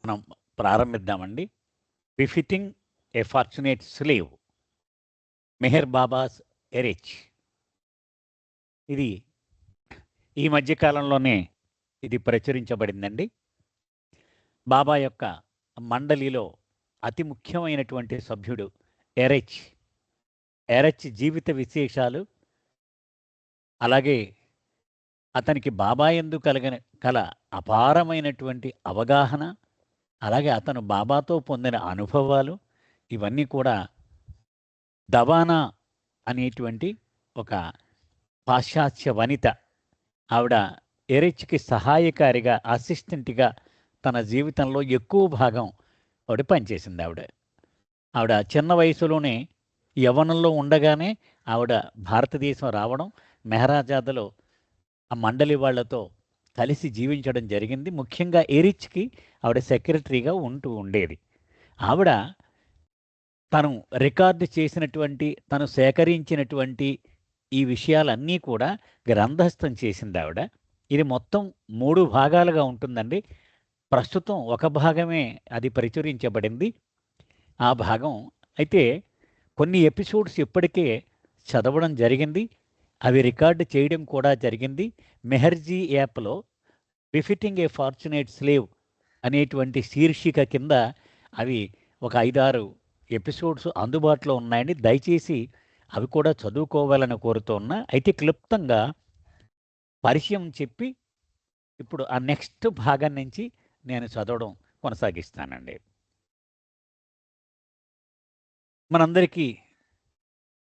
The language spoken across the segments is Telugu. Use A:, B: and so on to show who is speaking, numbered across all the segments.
A: మనం ప్రారంభిద్దామండి. Befitting a fortunate slave, Meher Baba's Eruch. ఇది ఈ మధ్య కాలంలోనే ఇది ప్రచురించబడిందండి. బాబా యొక్క మండలిలో అతి ముఖ్యమైనటువంటి సభ్యుడు ఎరిచ్. ఎరిచ్ జీవిత విశేషాలు, అలాగే అతనికి బాబా యందు కల అపారమైనటువంటి అవగాహన, అలాగే అతను బాబాతో పొందిన అనుభవాలు, ఇవన్నీ కూడా దవానా అనేటువంటి ఒక పాశ్చాత్య వనిత, ఆవిడ ఎరిచ్కి సహాయకారిగా, అసిస్టెంట్గా తన జీవితంలో ఎక్కువ భాగం ఆవిడ పనిచేసింది. ఆవిడ చిన్న వయసులోనే, యవ్వనంలో ఉండగానే ఆవిడ భారతదేశం రావడం, మెహరాజాద్‌లో ఆ మండలి వాళ్ళతో కలిసి జీవించడం జరిగింది. ముఖ్యంగా ఎరిచ్‌కి ఆవిడ సెక్రటరీగా ఉంటూ ఉండేది. ఆవిడ తను రికార్డు చేసినటువంటి, తను సేకరించినటువంటి ఈ విషయాలన్నీ కూడా గ్రంథస్థం చేసిందావిడ. ఇది మొత్తం 3 భాగాలుగా ఉంటుందండి. ప్రస్తుతం ఒక భాగమే అది ప్రచురించబడింది. ఆ భాగం అయితే కొన్ని ఎపిసోడ్స్ ఇప్పటికే చదవడం జరిగింది. అవి రికార్డ్ చేయడం కూడా జరిగింది. మెహర్జీ యాప్‌లో 'బిఫిటింగ్ ఏ ఫార్చునేట్ స్లేవ్' అనేటువంటి శీర్షిక కింద అవి ఒక 5, 6 ఎపిసోడ్స్ అందుబాటులో ఉన్నాయండి. దయచేసి అవి కూడా చదువుకోవాలని కోరుతూ ఉన్నా. అయితే క్లుప్తంగా పరిచయం చెప్పి, ఇప్పుడు ఆ నెక్స్ట్ భాగం నుంచి నేను చదవడం కొనసాగిస్తానండి. మనందరికీ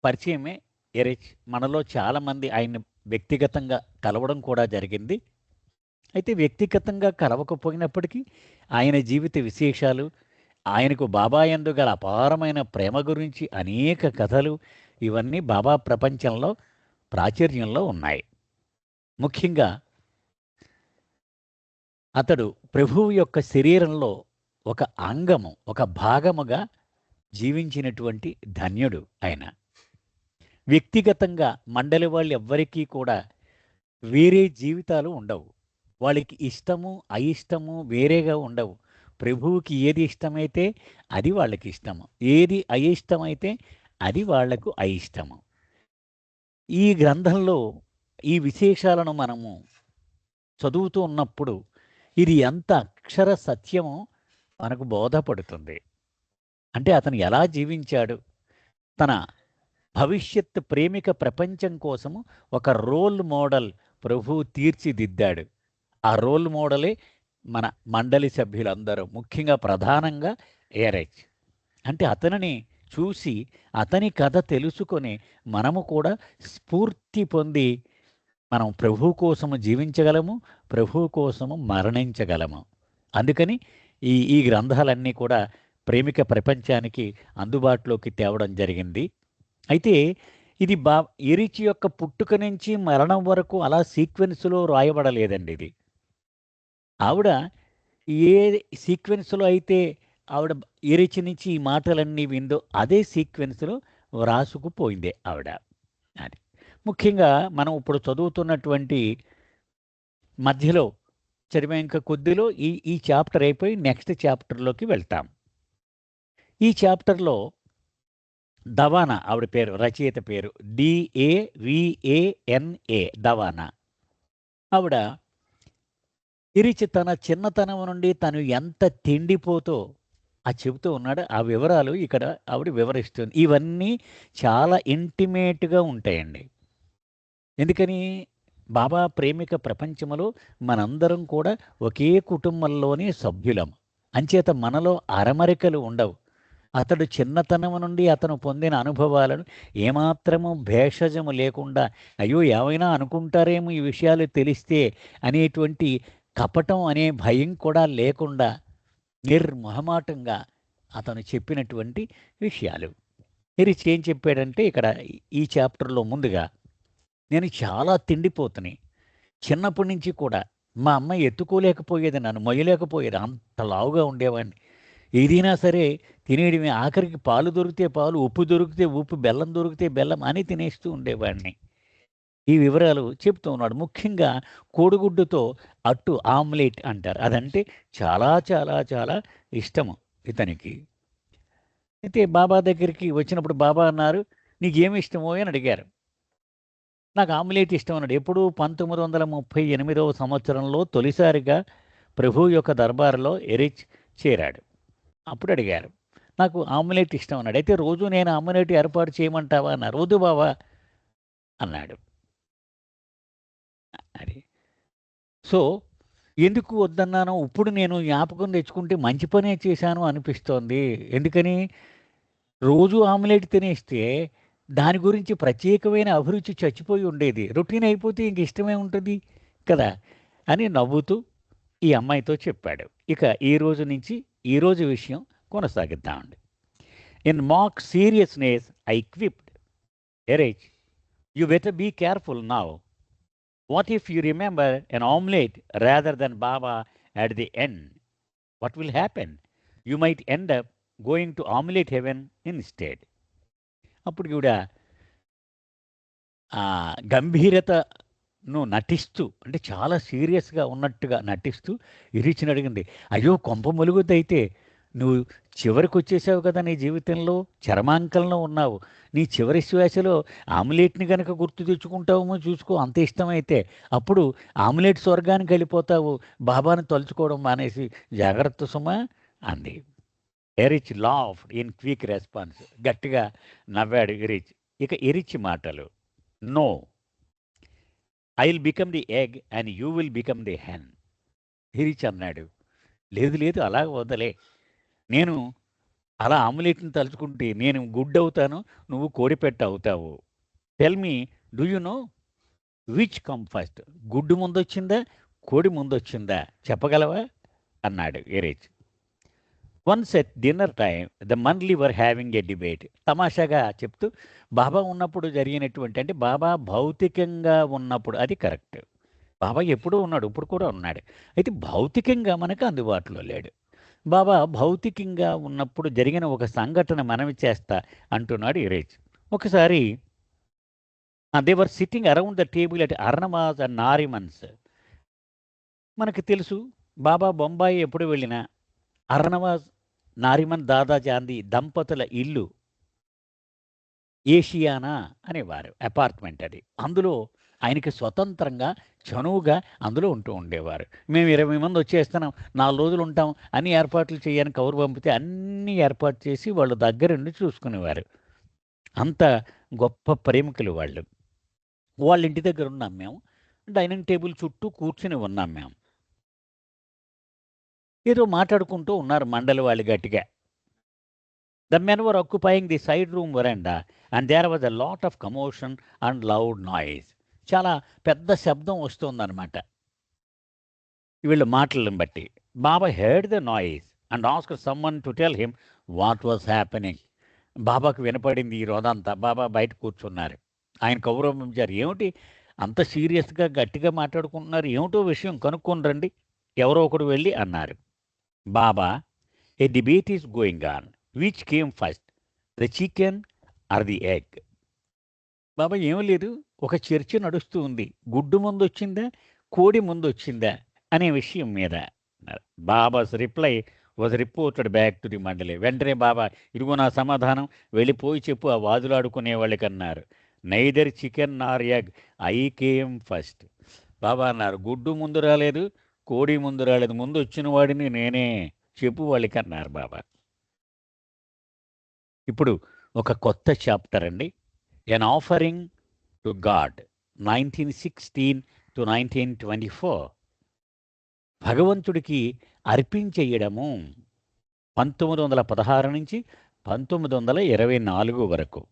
A: పరిచయమే ఎరిచ్. మనలో చాలామంది ఆయన్ని వ్యక్తిగతంగా కలవడం కూడా జరిగింది. అయితే వ్యక్తిగతంగా కలవకపోయినప్పటికీ ఆయన జీవిత విశేషాలు, ఆయనకు బాబా యందు గల అపారమైన ప్రేమ గురించి అనేక కథలు, ఇవన్నీ బాబా ప్రపంచంలో ప్రాచుర్యంలో ఉన్నాయి. ముఖ్యంగా అతడు ప్రభువు యొక్క శరీరంలో ఒక అంగము, ఒక భాగముగా జీవించినటువంటి ధన్యుడు ఆయన. వ్యక్తిగతంగా మండలి వాళ్ళెవ్వరికీ కూడా వేరే జీవితాలు ఉండవు. వాళ్ళకి ఇష్టము, అయిష్టము వేరేగా ఉండవు. ప్రభువుకి ఏది ఇష్టమైతే అది వాళ్ళకి ఇష్టము. ఏది అయిష్టమైతే అది వాళ్లకు అయిష్టము. ఈ గ్రంథంలో ఈ విశేషాలను మనము చదువుతూ ఉన్నప్పుడు ఇది ఎంత అక్షర సత్యమో మనకు బోధపడుతుంది. అంటే అతను ఎలా జీవించాడు, తన భవిష్యత్ ప్రేమిక ప్రపంచం కోసము ఒక రోల్ మోడల్ ప్రభువు తీర్చిదిద్దాడు. ఆ రోల్ మోడలే మన మండలి సభ్యులందరూ, ముఖ్యంగా ప్రధానంగా ఏరెచ్. అంటే అతనిని చూసి, అతని కథ తెలుసుకొని మనము కూడా స్ఫూర్తి పొంది మనం ప్రభువు కోసము జీవించగలము, ప్రభువు కోసము మరణించగలము. అందుకని ఈ ఈ గ్రంథాలన్నీ కూడా ప్రేమిక ప్రపంచానికి అందుబాటులోకి తేవడం జరిగింది. అయితే ఇది ఎరిచి యొక్క పుట్టుక నుంచి మరణం వరకు అలా సీక్వెన్స్‌లో రాయబడలేదండి ఇది. ఆవిడ ఏ సీక్వెన్స్‌లో అయితే ఆవిడ ఎరిచి నుంచి ఈ మాటలన్నీ విందో అదే సీక్వెన్స్‌లో వ్రాసుకుపోయిందే ఆవిడ. అది. ముఖ్యంగా మనం ఇప్పుడు చదువుతున్నటువంటి మధ్యలో చదివే ఇంకా కొద్దిలో ఈ చాప్టర్ అయిపోయి నెక్స్ట్ చాప్టర్‌లోకి వెళ్తాం. ఈ చాప్టర్‌లో దవానా ఆవిడ పేరు, రచయిత పేరు DAVANA, దవానా. ఆవిడ ఇరిచి తన చిన్నతనం నుండి తను ఎంత తిండిపోతో చెబుతూ ఉన్నాడు. ఆ వివరాలు ఇక్కడ ఆవిడ వివరిస్తుంది. ఇవన్నీ చాలా ఇంటిమేట్‌గా ఉంటాయండి. ఎందుకని? బాబా ప్రేమిక ప్రపంచములో మనందరం కూడా ఒకే కుటుంబంలోని సభ్యులం. అంచేత మనలో అరమరికలు ఉండవు. అతడు చిన్నతనం నుండి అతను పొందిన అనుభవాలను ఏమాత్రము భేషజము లేకుండా, అయ్యో ఏమైనా అనుకుంటారేమో ఈ విషయాలు తెలిస్తే అనేటువంటి కపటం అనే భయం కూడా లేకుండా నిర్మొహమాటంగా అతను చెప్పినటువంటి విషయాలు. హిరిచ్ ఏం చెప్పాడంటే ఇక్కడ ఈ చాప్టర్‌లో ముందుగా, నేను చాలా తిండిపోతుని. చిన్నప్పటి నుంచి కూడా మా అమ్మ ఎత్తుకోలేకపోయేది, నన్ను మొయ్యలేకపోయేది. అంత లావుగా ఉండేవాడిని. ఏదైనా సరే తినేయడమే. ఆఖరికి పాలు దొరికితే పాలు, ఉప్పు దొరికితే ఉప్పు, బెల్లం దొరికితే బెల్లం అని తినేస్తూ ఉండేవాడిని. ఈ వివరాలు చెప్తూ ఉన్నాడు. ముఖ్యంగా కోడిగుడ్డుతో అట్టు ఆమ్లెట్ అంటారు. అదంటే చాలా చాలా చాలా ఇష్టము ఇతనికి. అయితే బాబా దగ్గరికి వచ్చినప్పుడు బాబా అన్నారు, "నీకేమి ఇష్టమో" అని అడిగారు. "నాకు ఆమ్లెట్ ఇష్టం" అన్నాడు. ఎప్పుడు 1938వ సంవత్సరంలో తొలిసారిగా ప్రభువు యొక్క దర్బారులో ఎరిచ్ చేరాడు. అప్పుడు అడిగారు. "నాకు ఆమ్లెట్ ఇష్టం" అన్నాడు. అయితే "రోజు నేను ఆమ్లెట్ ఏర్పాటు చేయమంటావా" అన్నారు. "వద్దు బాబా" అన్నాడు. అది. సో, ఎందుకు వద్దన్నానో ఇప్పుడు నేను జ్ఞాపకం తెచ్చుకుంటే మంచి పనే చేశాను అనిపిస్తోంది. ఎందుకని? రోజు ఆమ్లెట్ తినేస్తే దాని గురించి ప్రత్యేకమైన అభిరుచి చచ్చిపోయి ఉండేది. రొటీన్ అయిపోతే ఇంక ఇష్టమే ఉంటుంది కదా! అని నవ్వుతూ ఈ అమ్మాయితో చెప్పాడు. ఇక ఈ రోజు నుంచి ఈరోజు విషయం కొనసాగిద్దామండి. In mock seriousness I quipped, "Eruch! You better be careful now. What if you remember an omelette rather than Baba at the end? What will happen? You might end up going to omelette heaven instead." అప్పుడు ఈవిడ గంభీరతను నటిస్తూ అంటే చాలా సీరియస్‌గా ఉన్నట్టుగా నటిస్తూ ఇరిచిని అడిగింది. "అయ్యో! కొంప ములుగుద్దయితే. నువ్వు చివరికొచ్చేసావు కదా! నీ జీవితంలో చరమాంకంలో ఉన్నావు. నీ చివరి శ్వాసలో ఆమ్లెట్‌ని గనక గుర్తు తెచ్చుకుంటావేమో చూసుకో అంత ఇష్టమైతే. అప్పుడు ఆమ్లెట్ స్వర్గానికెళ్ళిపోతావు. బాబాను తలుచుకోవడం మానేసి. జాగ్రత్త సుమా" అంది. Erach laughed in quick response. గట్టిగా నవ్వాడు ఎరిచ్. ఇక ఎరిచ్ మాటలు. "No. I will become the egg and you will become the hen." Erach అన్నాడు. "లేదు లేదు అలాగ వదలే. నేను అలా ఆమ్లెట్‌ని తలుచుకుంటే నేను గుడ్డవుతాను. నువ్వు కోడిపెట్ట అవుతావు. Tell me, do you know which come first? గుడ్డు ముందొచ్చిందా? కోడి ముందొచ్చిందా? చెప్పగలవా?" అన్నాడు Erich. Once at dinner time the monthly were having a debate. తమాషాగా చెప్తూ బాబా ఉన్నప్పుడు జరిగినటువంటి అంటే బాబా భౌతికంగా ఉన్నప్పుడు అది కరెక్ట్. బాబా ఎప్పుడూ ఉన్నాడు. ఇప్పుడు కూడా ఉన్నాడు. అయితే భౌతికంగా మనకు అందుబాటులో లేడు. బాబా భౌతికంగా ఉన్నప్పుడు జరిగిన ఒక సంఘటన మనవి చేస్తా అంటున్నాడు ఎరేజ్. ఒకసారి they were sitting around the table at Arnavaz's and Nariman's. మనకు తెలుసు బాబా బొంబాయి ఎప్పుడు వెళ్ళినా అర్ణమాస్, నారిమన్ దాదా గాంధీ దంపతుల ఇల్లు ఏషియానా అనేవారు. అపార్ట్మెంట్ అది. అందులో ఆయనకి స్వతంత్రంగా, చనువుగా అందులో ఉంటూ ఉండేవారు. మేము 20 మంది వచ్చేస్తున్నాం, 4 రోజులు ఉంటాం, అన్ని ఏర్పాట్లు చేయని కబురు పంపితే అన్నీ ఏర్పాటు చేసి వాళ్ళు దగ్గరుండి చూసుకునేవారు. అంత గొప్ప ప్రేమికులు వాళ్ళు. వాళ్ళ ఇంటి దగ్గర ఉన్నాం మేము. డైనింగ్ టేబుల్ చుట్టూ కూర్చొని ఉన్నాం మేము. ఏదో మాట్లాడుకుంటూ ఉన్నారు మండలి వాళ్ళు గట్టిగా. The men were occupying the side room veranda and there was a lot of commotion and loud noise. చాలా పెద్ద శబ్దం వస్తోందనమాట వీళ్ళ మాటలను బట్టి. Baba heard the noise and asked someone to tell him what was happening. బాబాకు వినపడింది ఈ రోదంతా. బాబా బయట కూర్చున్నారు. ఆయన కౌరవించారు. "ఏమిటి అంత సీరియస్‌గా గట్టిగా మాట్లాడుకుంటున్నారు? ఏమిటో విషయం కనుక్కొని రండి. ఎవరో ఒకడు వెళ్ళి" అన్నారు. Baba, "a debate is going on. Which came first? The chicken or the egg?" Baba ఏం లేదు. ఒక చర్చ నడుస్తూ ఉంది. గుడ్డు ముందొచ్చిందా? కోడి ముందొచ్చిందా? అనే విషయం మీద అన్నారు. Baba's reply was reported back to the mandali. వెంటనే బాబా, "ఇదిగో నా సమాధానం. వెళ్ళిపోయి చెప్పు ఆ వాదులాడుకునే వాళ్ళకన్నారు. Neither chicken nor egg. I came first." Baba అన్నారు, "గుడ్డు ముందు రాలేదు. కోడి ముందు రాలేదు. ముందొచ్చిన వాడిని నేనే. చెప్పు వాళ్ళకన్నారు బాబా. ఇప్పుడు ఒక కొత్త చాప్టర్ అండి. ఎన్ ఆఫరింగ్ టు గాడ్ 1916-1924. భగవంతుడికి అర్పించేయడము 1916 నుంచి 1924 వరకు.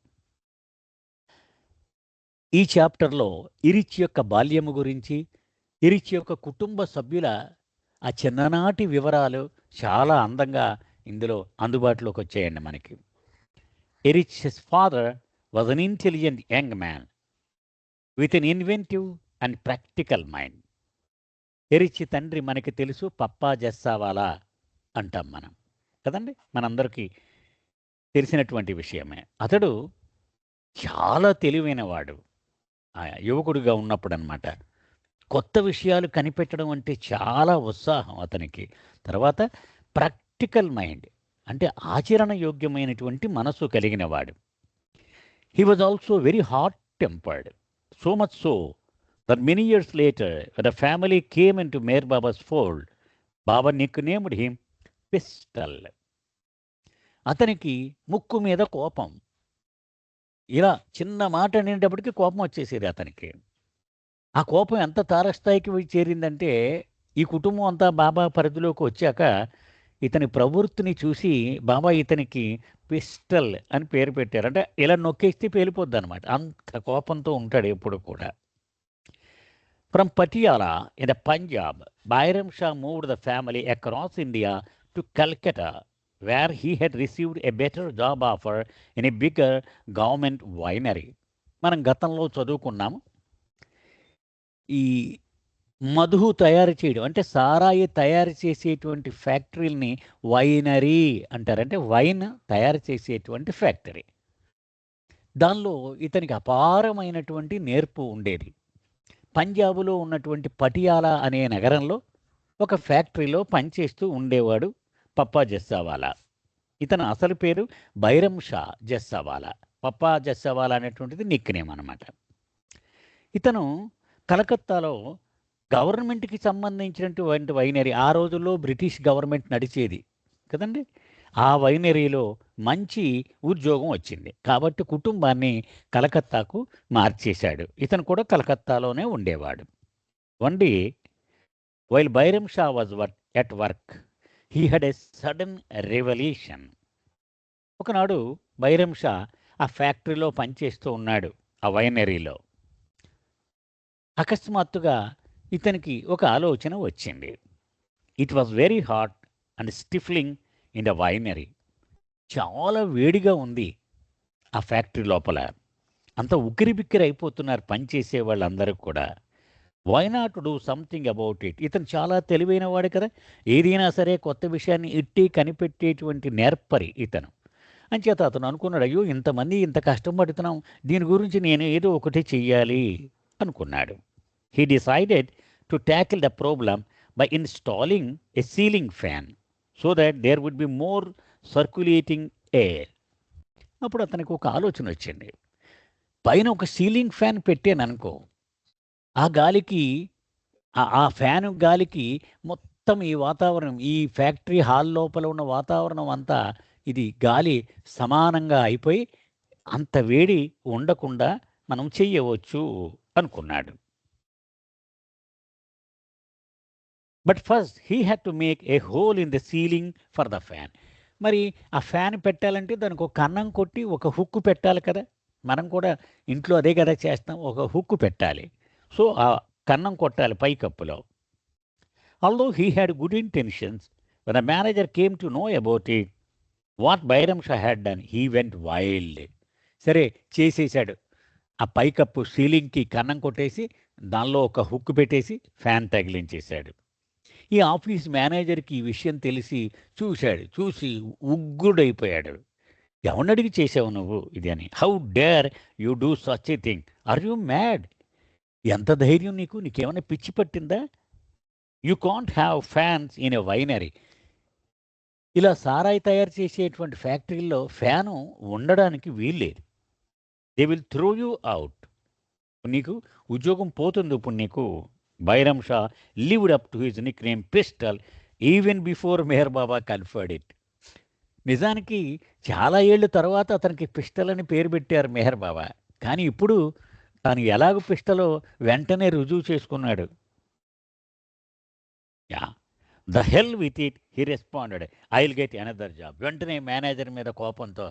A: ఈ చాప్టర్లో ఇరిచ్ యొక్క బాల్యము గురించి, ఇరిచ్ యొక్క కుటుంబ సభ్యుల ఆ చిన్ననాటి వివరాలు చాలా అందంగా ఇందులో అందుబాటులోకి వచ్చాయండి మనకి. ఎరిచ్'s father was an intelligent young man with an inventive and practical mind. ఎరిచి తండ్రి మనకి తెలుసు, పప్పా జస్సావాలా అంటాం మనం కదండి, మనందరికీ తెలిసినటువంటి విషయమే. అతడు చాలా తెలివైనవాడు. యువకుడిగా ఉన్నప్పుడనమాట. కొత్త విషయాలు కనిపెట్టడం అంటే చాలా ఉత్సాహం అతనికి. తర్వాత ప్రాక్టికల్ మైండ్ అంటే ఆచరణ యోగ్యమైనటువంటి మనస్సు కలిగినవాడు. He was also very hot tempered. So much so that many years later, when the family came into Meher Baba's fold, Baba nicknamed him Pistol. అతనికి ముక్కు మీద కోపం. ఇలా చిన్న మాట అనేటప్పటికి కోపం వచ్చేసేది అతనికి. ఆ కోపం ఎంత తారస్థాయికి చేరిందంటే, ఈ కుటుంబం అంతా బాబా పరిధిలోకి వచ్చాక ఇతని ప్రవృత్తిని చూసి బాబా ఇతనికి పిస్టల్ అని పేరు పెట్టారు. అంటే ఇలా నొక్కేస్తే పేలిపోద్ది అనమాట. అంత కోపంతో ఉంటాడు ఎప్పుడు కూడా. From Patiala in the Punjab, Bairam Shah moved the family across India to Calcutta, where he had received a better job offer in a bigger government winery. మనం గతంలో చదువుకున్నాము. ఈ మధు తయారు చేయడం అంటే సారాయి తయారు చేసేటువంటి ఫ్యాక్టరీని వైనరీ అంటారు. అంటే వైన్ తయారు చేసేటువంటి ఫ్యాక్టరీ. దానిలో ఇతనికి అపారమైనటువంటి నేర్పు ఉండేది. పంజాబులో ఉన్నటువంటి పటియాలా అనే నగరంలో ఒక ఫ్యాక్టరీలో పనిచేస్తూ ఉండేవాడు పప్పా జస్సావాలా. ఇతని అసలు పేరు బైరం షా జస్సావాలా. పప్పా జస్సావాలా అనేటువంటిది నిక్నేమ్ అనమాట. ఇతను కలకత్తాలో గవర్నమెంట్కి సంబంధించినటువంటి వైనరీ, ఆ రోజుల్లో బ్రిటిష్ గవర్నమెంట్ నడిచేది కదండి, ఆ వైనరీలో మంచి ఉద్యోగం వచ్చింది కాబట్టి కుటుంబాన్ని కలకత్తాకు మార్చేశాడు. ఇతను కూడా కలకత్తాలోనే ఉండేవాడు. One day while Bairam Shah was at work he had a sudden revolution. ఒకనాడు బైరం షా ఆ ఫ్యాక్టరీలో పనిచేస్తూ ఉన్నాడు, ఆ వైనరీలో. అకస్మాత్తుగా ఇతనికి ఒక ఆలోచన వచ్చింది. It was very hot and స్టిఫ్లింగ్ in the winery. చాలా వేడిగా ఉంది ఆ ఫ్యాక్టరీ లోపల. అంత ఉక్కిరిబిక్కిరి అయిపోతున్నారు పనిచేసే వాళ్ళందరూ కూడా. Why not do something about it. ఇతను చాలా తెలివైన వాడు కదా, ఏదైనా సరే కొత్త విషయాన్ని ఇట్టి కనిపెట్టేటువంటి నేర్పరి ఇతను. అంచేత అతను అనుకున్నాడు, అయ్యో ఇంతమంది ఇంత కష్టపడుతున్నాం, దీని గురించి నేను ఏదో ఒకటి చెయ్యాలి అనుకున్నాడు. He decided to tackle the problem by installing a ceiling fan so that there would be more circulating air. అప్పుడు అతనికి ఒక ఆలోచన వచ్చింది. పైన ఒక సీలింగ్ ఫ్యాన్ పెట్టాను అనుకో, ఆ గాలికి ఆ ఫ్యాన్ గాలికి మొత్తం ఈ వాతావరణం, ఈ ఫ్యాక్టరీ హాల్ లోపల ఉన్న వాతావరణం అంతా ఇది గాలి సమానంగా అయిపోయి అంత వేడి ఉండకుండా మనం చెయ్యవచ్చు అనుకున్నాడు. But first he had to make a whole in the ceiling for the fan. మరి ఆ ఫ్యాన్ పెట్టాలంటే దానికి ఒక కన్నం కొట్టి ఒక హుక్కు పెట్టాలి కదా. మనం కూడా ఇంట్లో అదే కదా చేస్తాం, ఒక హుక్కు పెట్టాలి. సో ఆ కన్నం కొట్టాలి పైకప్పులో. Although he had good intentions, when the manager came to know about it what Bairam Shah had done he went wild. సరే చేసేసాడు. ఆ పైకప్పు సీలింగ్కి కన్నం కొట్టేసి దానిలో ఒక హుక్కు పెట్టేసి ఫ్యాన్ తగిలించేశాడు. ఈ ఆఫీస్ మేనేజర్కి ఈ విషయం తెలిసి చూసి ఉగ్గుడైపోయాడు. ఎవరిని అడిగి చేసావు నువ్వు ఇది అని. How dare you do such a thing, are you mad? ఎంత ధైర్యం నీకు, నీకేమైనా పిచ్చి పట్టిందా? You can't have fans in a winery. ఇలా సారాయి తయారు చేసేటువంటి ఫ్యాక్టరీలో ఫ్యాను ఉండడానికి వీల్లేదు. They will throw you out. నీకు ఉద్యోగం పోతుంది ఇప్పుడు నీకు. Bairam Shah lived up to his nick name pistol even before Meher Baba conferred it. నిజానికి చాలా ఏళ్ళ తర్వాత అతనికి పిస్టల్ అని పేరు పెట్టారు మెహర్ బాబా. కానీ ఇప్పుడు తాను ఎలాగ పిస్టలో వెంటనే రుజువు చేసుకున్నాడు. Yeah, the hell with it he responded, I will get another job. వెంటనే మేనేజర్ మీద కోపంతో,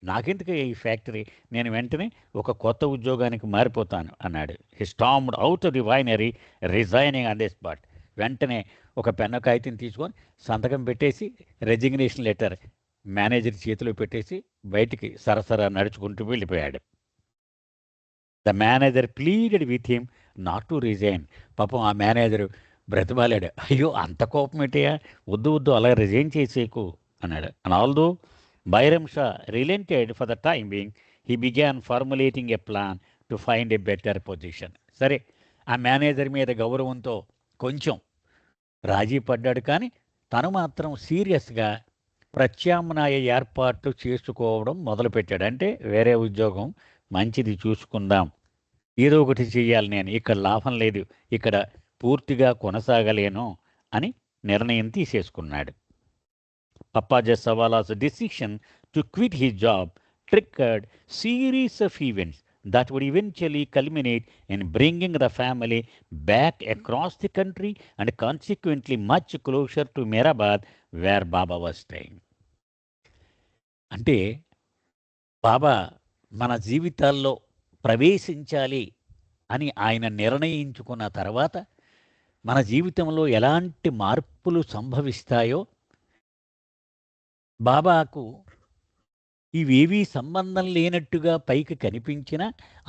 A: నాకెందుకు ఈ ఫ్యాక్టరీ, నేను వెంటనే ఒక కొత్త ఉద్యోగానికి మారిపోతాను అన్నాడు. He stamped out of the winery resigning on the spot. వెంటనే ఒక పెన్ను కాగితం తీసుకొని సంతకం పెట్టేసి రెజిగ్నేషన్ లెటర్ మేనేజర్ చేతిలో పెట్టేసి బయటికి సరసరా నడుచుకుంటూ వెళ్ళిపోయాడు. The manager pleaded with him not to resign. పాపం ఆ మేనేజరు బ్రతిమాలాడు, అయ్యో అంత కోపం ఏంటయ్యా, వద్దు అలా రిజైన్ చేసేకు అన్నాడు. And although Bairam Shah relented for the time being, he began formulating a plan to find a better position. సరే, ఆ మేనేజర్ మీద గౌరవంతో కొంచెం రాజీ పడ్డాడు, కానీ తను మాత్రం సీరియస్గా ప్రత్యామ్నాయ ఏర్పాట్లు చేసుకోవడం మొదలుపెట్టాడు. అంటే వేరే ఉద్యోగం మంచిది చూసుకుందాం, ఏదో ఒకటి చెయ్యాలి, నేను ఇక్కడ లాభం లేదు, ఇక్కడ పూర్తిగా కొనసాగలేను అని నిర్ణయం తీసేసుకున్నాడు. Papaja Sawala's decision to quit his job triggered series of events that would eventually culminate in bringing the family back across the country and consequently much closer to Mehrabad where Baba was staying. అంటే బాబా మన జీవితాల్లో ప్రవేశించాలి అని ఆయన నిర్ణయించుకున్న తర్వాత మన జీవితంలో ఎలాంటి మార్పులు సంభవిస్తాయో, బాబాకు ఇవేవీ సంబంధం లేనట్టుగా పైకి కనిపించిన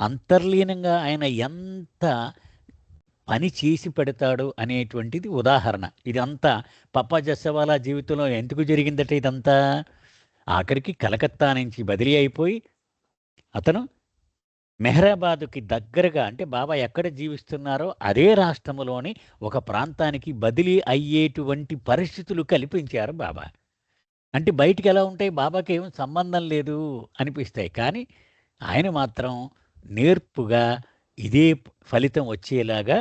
A: అంతర్లీనంగా ఆయన ఎంత పని చేసి పెడతాడు అనేటువంటిది ఉదాహరణ. ఇదంతా పప్పాజీ జస్వాలా జీవితంలో ఎందుకు జరిగిందట ఇదంతా? ఆఖరికి కలకత్తా నుంచి బదిలీ అయిపోయి అతను మెహ్రాబాదుకి దగ్గరగా, అంటే బాబా ఎక్కడ జీవిస్తున్నారో అదే రాష్ట్రంలోని ఒక ప్రాంతానికి బదిలీ అయ్యేటువంటి పరిస్థితులు కల్పించారు బాబా. అంటే బయటికి ఎలా ఉంటాయి, బాబాకి ఏం సంబంధం లేదు అనిపిస్తాయి, కానీ ఆయన మాత్రం నేర్పుగా ఇదే ఫలితం వచ్చేలాగా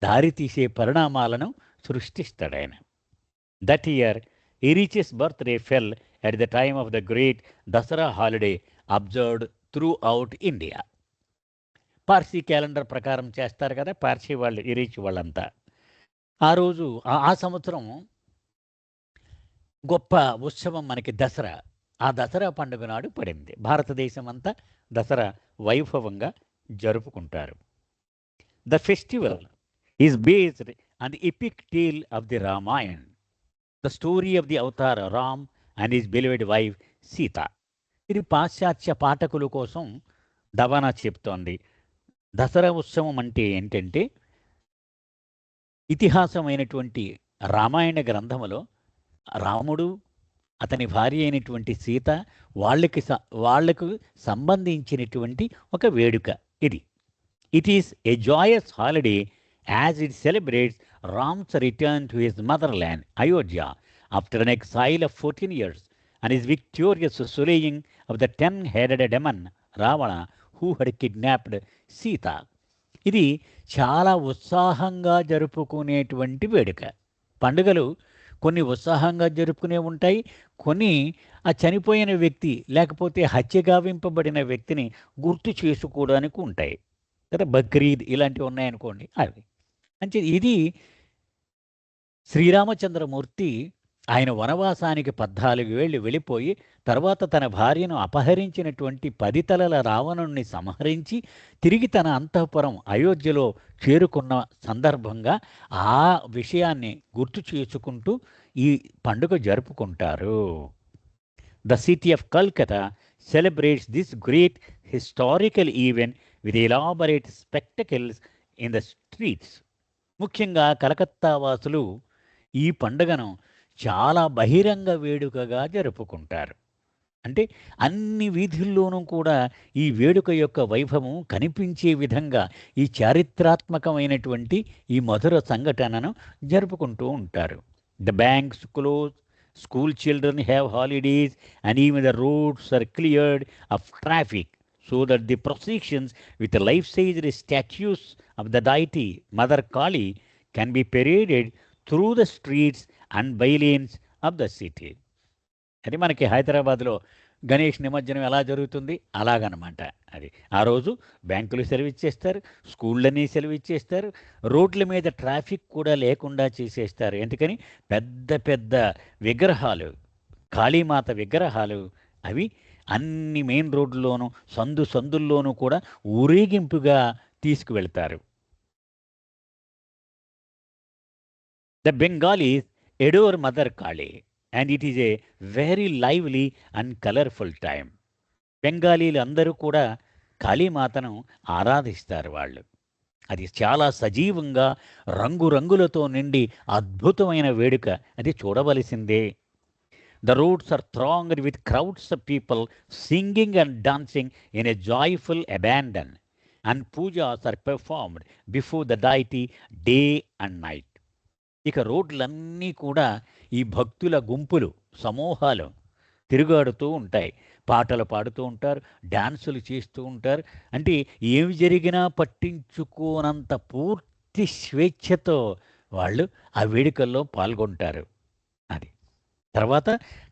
A: దారితీసే పరిణామాలను సృష్టిస్తాడు ఆయన. That year Eruch's birthday fell at the time of the great Dasara holiday observed throughout India. Parsi calendar ప్రకారం చేస్తారు కదా పార్సీ వాళ్ళు, ఇరిచ్ వాళ్ళంతా. ఆ రోజు ఆ సంవత్సరం గొప్ప ఉత్సవం మనకి దసరా. ఆ దసరా పండుగ నాడు పడింది. భారతదేశం అంతా దసరా వైభవంగా జరుపుకుంటారు. The festival is based on the epic tale of the Ramayan, the story of the avatar Ram and his believed wife Sita. ఇది పాశ్చాత్య పాఠకుల కోసం దవానా చెప్తోంది. దసరా ఉత్సవం అంటే ఏంటంటే, ఇతిహాసమైనటువంటి రామాయణ గ్రంథములో రాముడు, అతని భార్య అయినటువంటి సీత, వాళ్లకు సంబంధించినటువంటి ఒక వేడుక ఇది. It is a Joyce holiday as it celebrates Rams return to his mother land Ayodhya after an exhale of 14 years and his victorious slaying of the 10-headed demon Ravana who had kidnapped Sita. ఇది చాలా ఉత్సాహంగా జరుపుకునేటువంటి వేడుక. పండుగలు కొన్ని ఉత్సాహంగా జరుపుకునే ఉంటాయి, కొన్ని ఆ చనిపోయిన వ్యక్తి లేకపోతే హత్య గావింపబడిన వ్యక్తిని గుర్తు చేసుకోవడానికి ఉంటాయి కదా. బక్రీద్ ఇలాంటివి ఉన్నాయనుకోండి అవి. అంటే ఇది శ్రీరామచంద్రమూర్తి ఆయన వనవాసానికి 14 ఏళ్ళు వెళ్ళిపోయి తర్వాత తన భార్యను అపహరించినటువంటి 10 తలల రావణుణ్ణి సంహరించి తిరిగి తన అంతఃపురం అయోధ్యలో చేరుకున్న సందర్భంగా ఆ విషయాన్ని గుర్తు చేసుకుంటూ ఈ పండుగ జరుపుకుంటారు. The city of Calcutta celebrates this great historical event with elaborate spectacles in the streets. ముఖ్యంగా కలకత్తా వాసులు ఈ పండుగను చాలా బహిరంగ వేడుకగా జరుపుకుంటారు. అంటే అన్ని వీధుల్లోనూ కూడా ఈ వేడుక యొక్క వైభవం కనిపించే విధంగా ఈ చారిత్రాత్మకమైనటువంటి ఈ మధుర సంఘటనను జరుపుకుంటూ ఉంటారు. The banks close, school children have holidays and even the roads are cleared off traffic so that the processions with the life-sized statues of the deity Mother Kali can be paraded through the streets and bylanes of the city. అది మనకి హైదరాబాద్లో గణేష్ నిమజ్జనం ఎలా జరుగుతుంది అలాగనమాట. అది ఆ రోజు బ్యాంకులు సెలవు ఇచ్చేస్తారు, స్కూళ్ళన్నీ సెలవు ఇచ్చేస్తారు, రోడ్ల మీద ట్రాఫిక్ కూడా లేకుండా చేసేస్తారు. ఎందుకని పెద్ద పెద్ద విగ్రహాలు, కాళీమాత విగ్రహాలు అవి అన్ని మెయిన్ రోడ్లోనూ సందుల్లోనూ కూడా ఊరేగింపుగా తీసుకువెళ్తారు. The Bengalis adore mother Kali and it is a very lively and colourful time. బెంగాలీలు అందరూ కూడా కాళీమాతను ఆరాధిస్తారు. వాళ్ళు అది చాలా సజీవంగా రంగురంగులతో నిండి అద్భుతమైన వేడుక, అది చూడవలసిందే. The roads are thronged with crowds of people singing and dancing in a joyful abandon. And pujas are performed before the deity day and night. ఇక రోడ్లన్నీ కూడా ఈ భక్తుల గుంపులు, సమూహాలు తిరుగాడుతూ ఉంటాయి, పాటలు పాడుతూ ఉంటారు, డాన్సులు చేస్తూ ఉంటారు. అంటే ఏమి జరిగినా పట్టించుకోనంత పూర్తి స్వేచ్ఛతో వాళ్ళు ఆ వేడుకల్లో పాల్గొంటారు. అది తర్వాత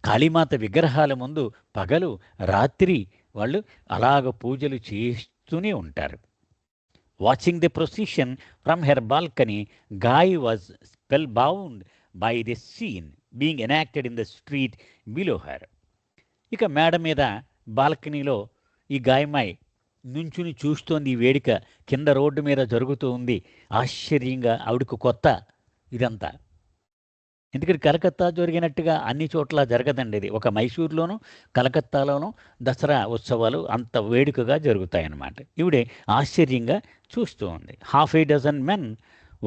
A: కాళీమాత విగ్రహాల ముందు పగలు రాత్రి వాళ్ళు అలాగ పూజలు చేస్తూనే ఉంటారు. Watching the procession from her balcony, Guy was spellbound by the scene being enacted in the street below her. ఇక మేడ మీద బాల్కనీలో ఈ గాయమాయి నుంచుని చూస్తోంది. ఈ వేడుక కింద రోడ్డు మీద జరుగుతూ ఉంది. ఆశ్చర్యంగా ఆవిడకు కొత్త ఇదంతా. ఎందుకంటే కలకత్తా జరిగినట్టుగా అన్ని చోట్ల జరగదండి ఇది. ఒక మైసూర్లోను కలకత్తాలోను దసరా ఉత్సవాలు అంత వేడుకగా జరుగుతాయన్నమాట. ఈవిడే ఆశ్చర్యంగా చూస్తూ ఉంది. Half a dozen men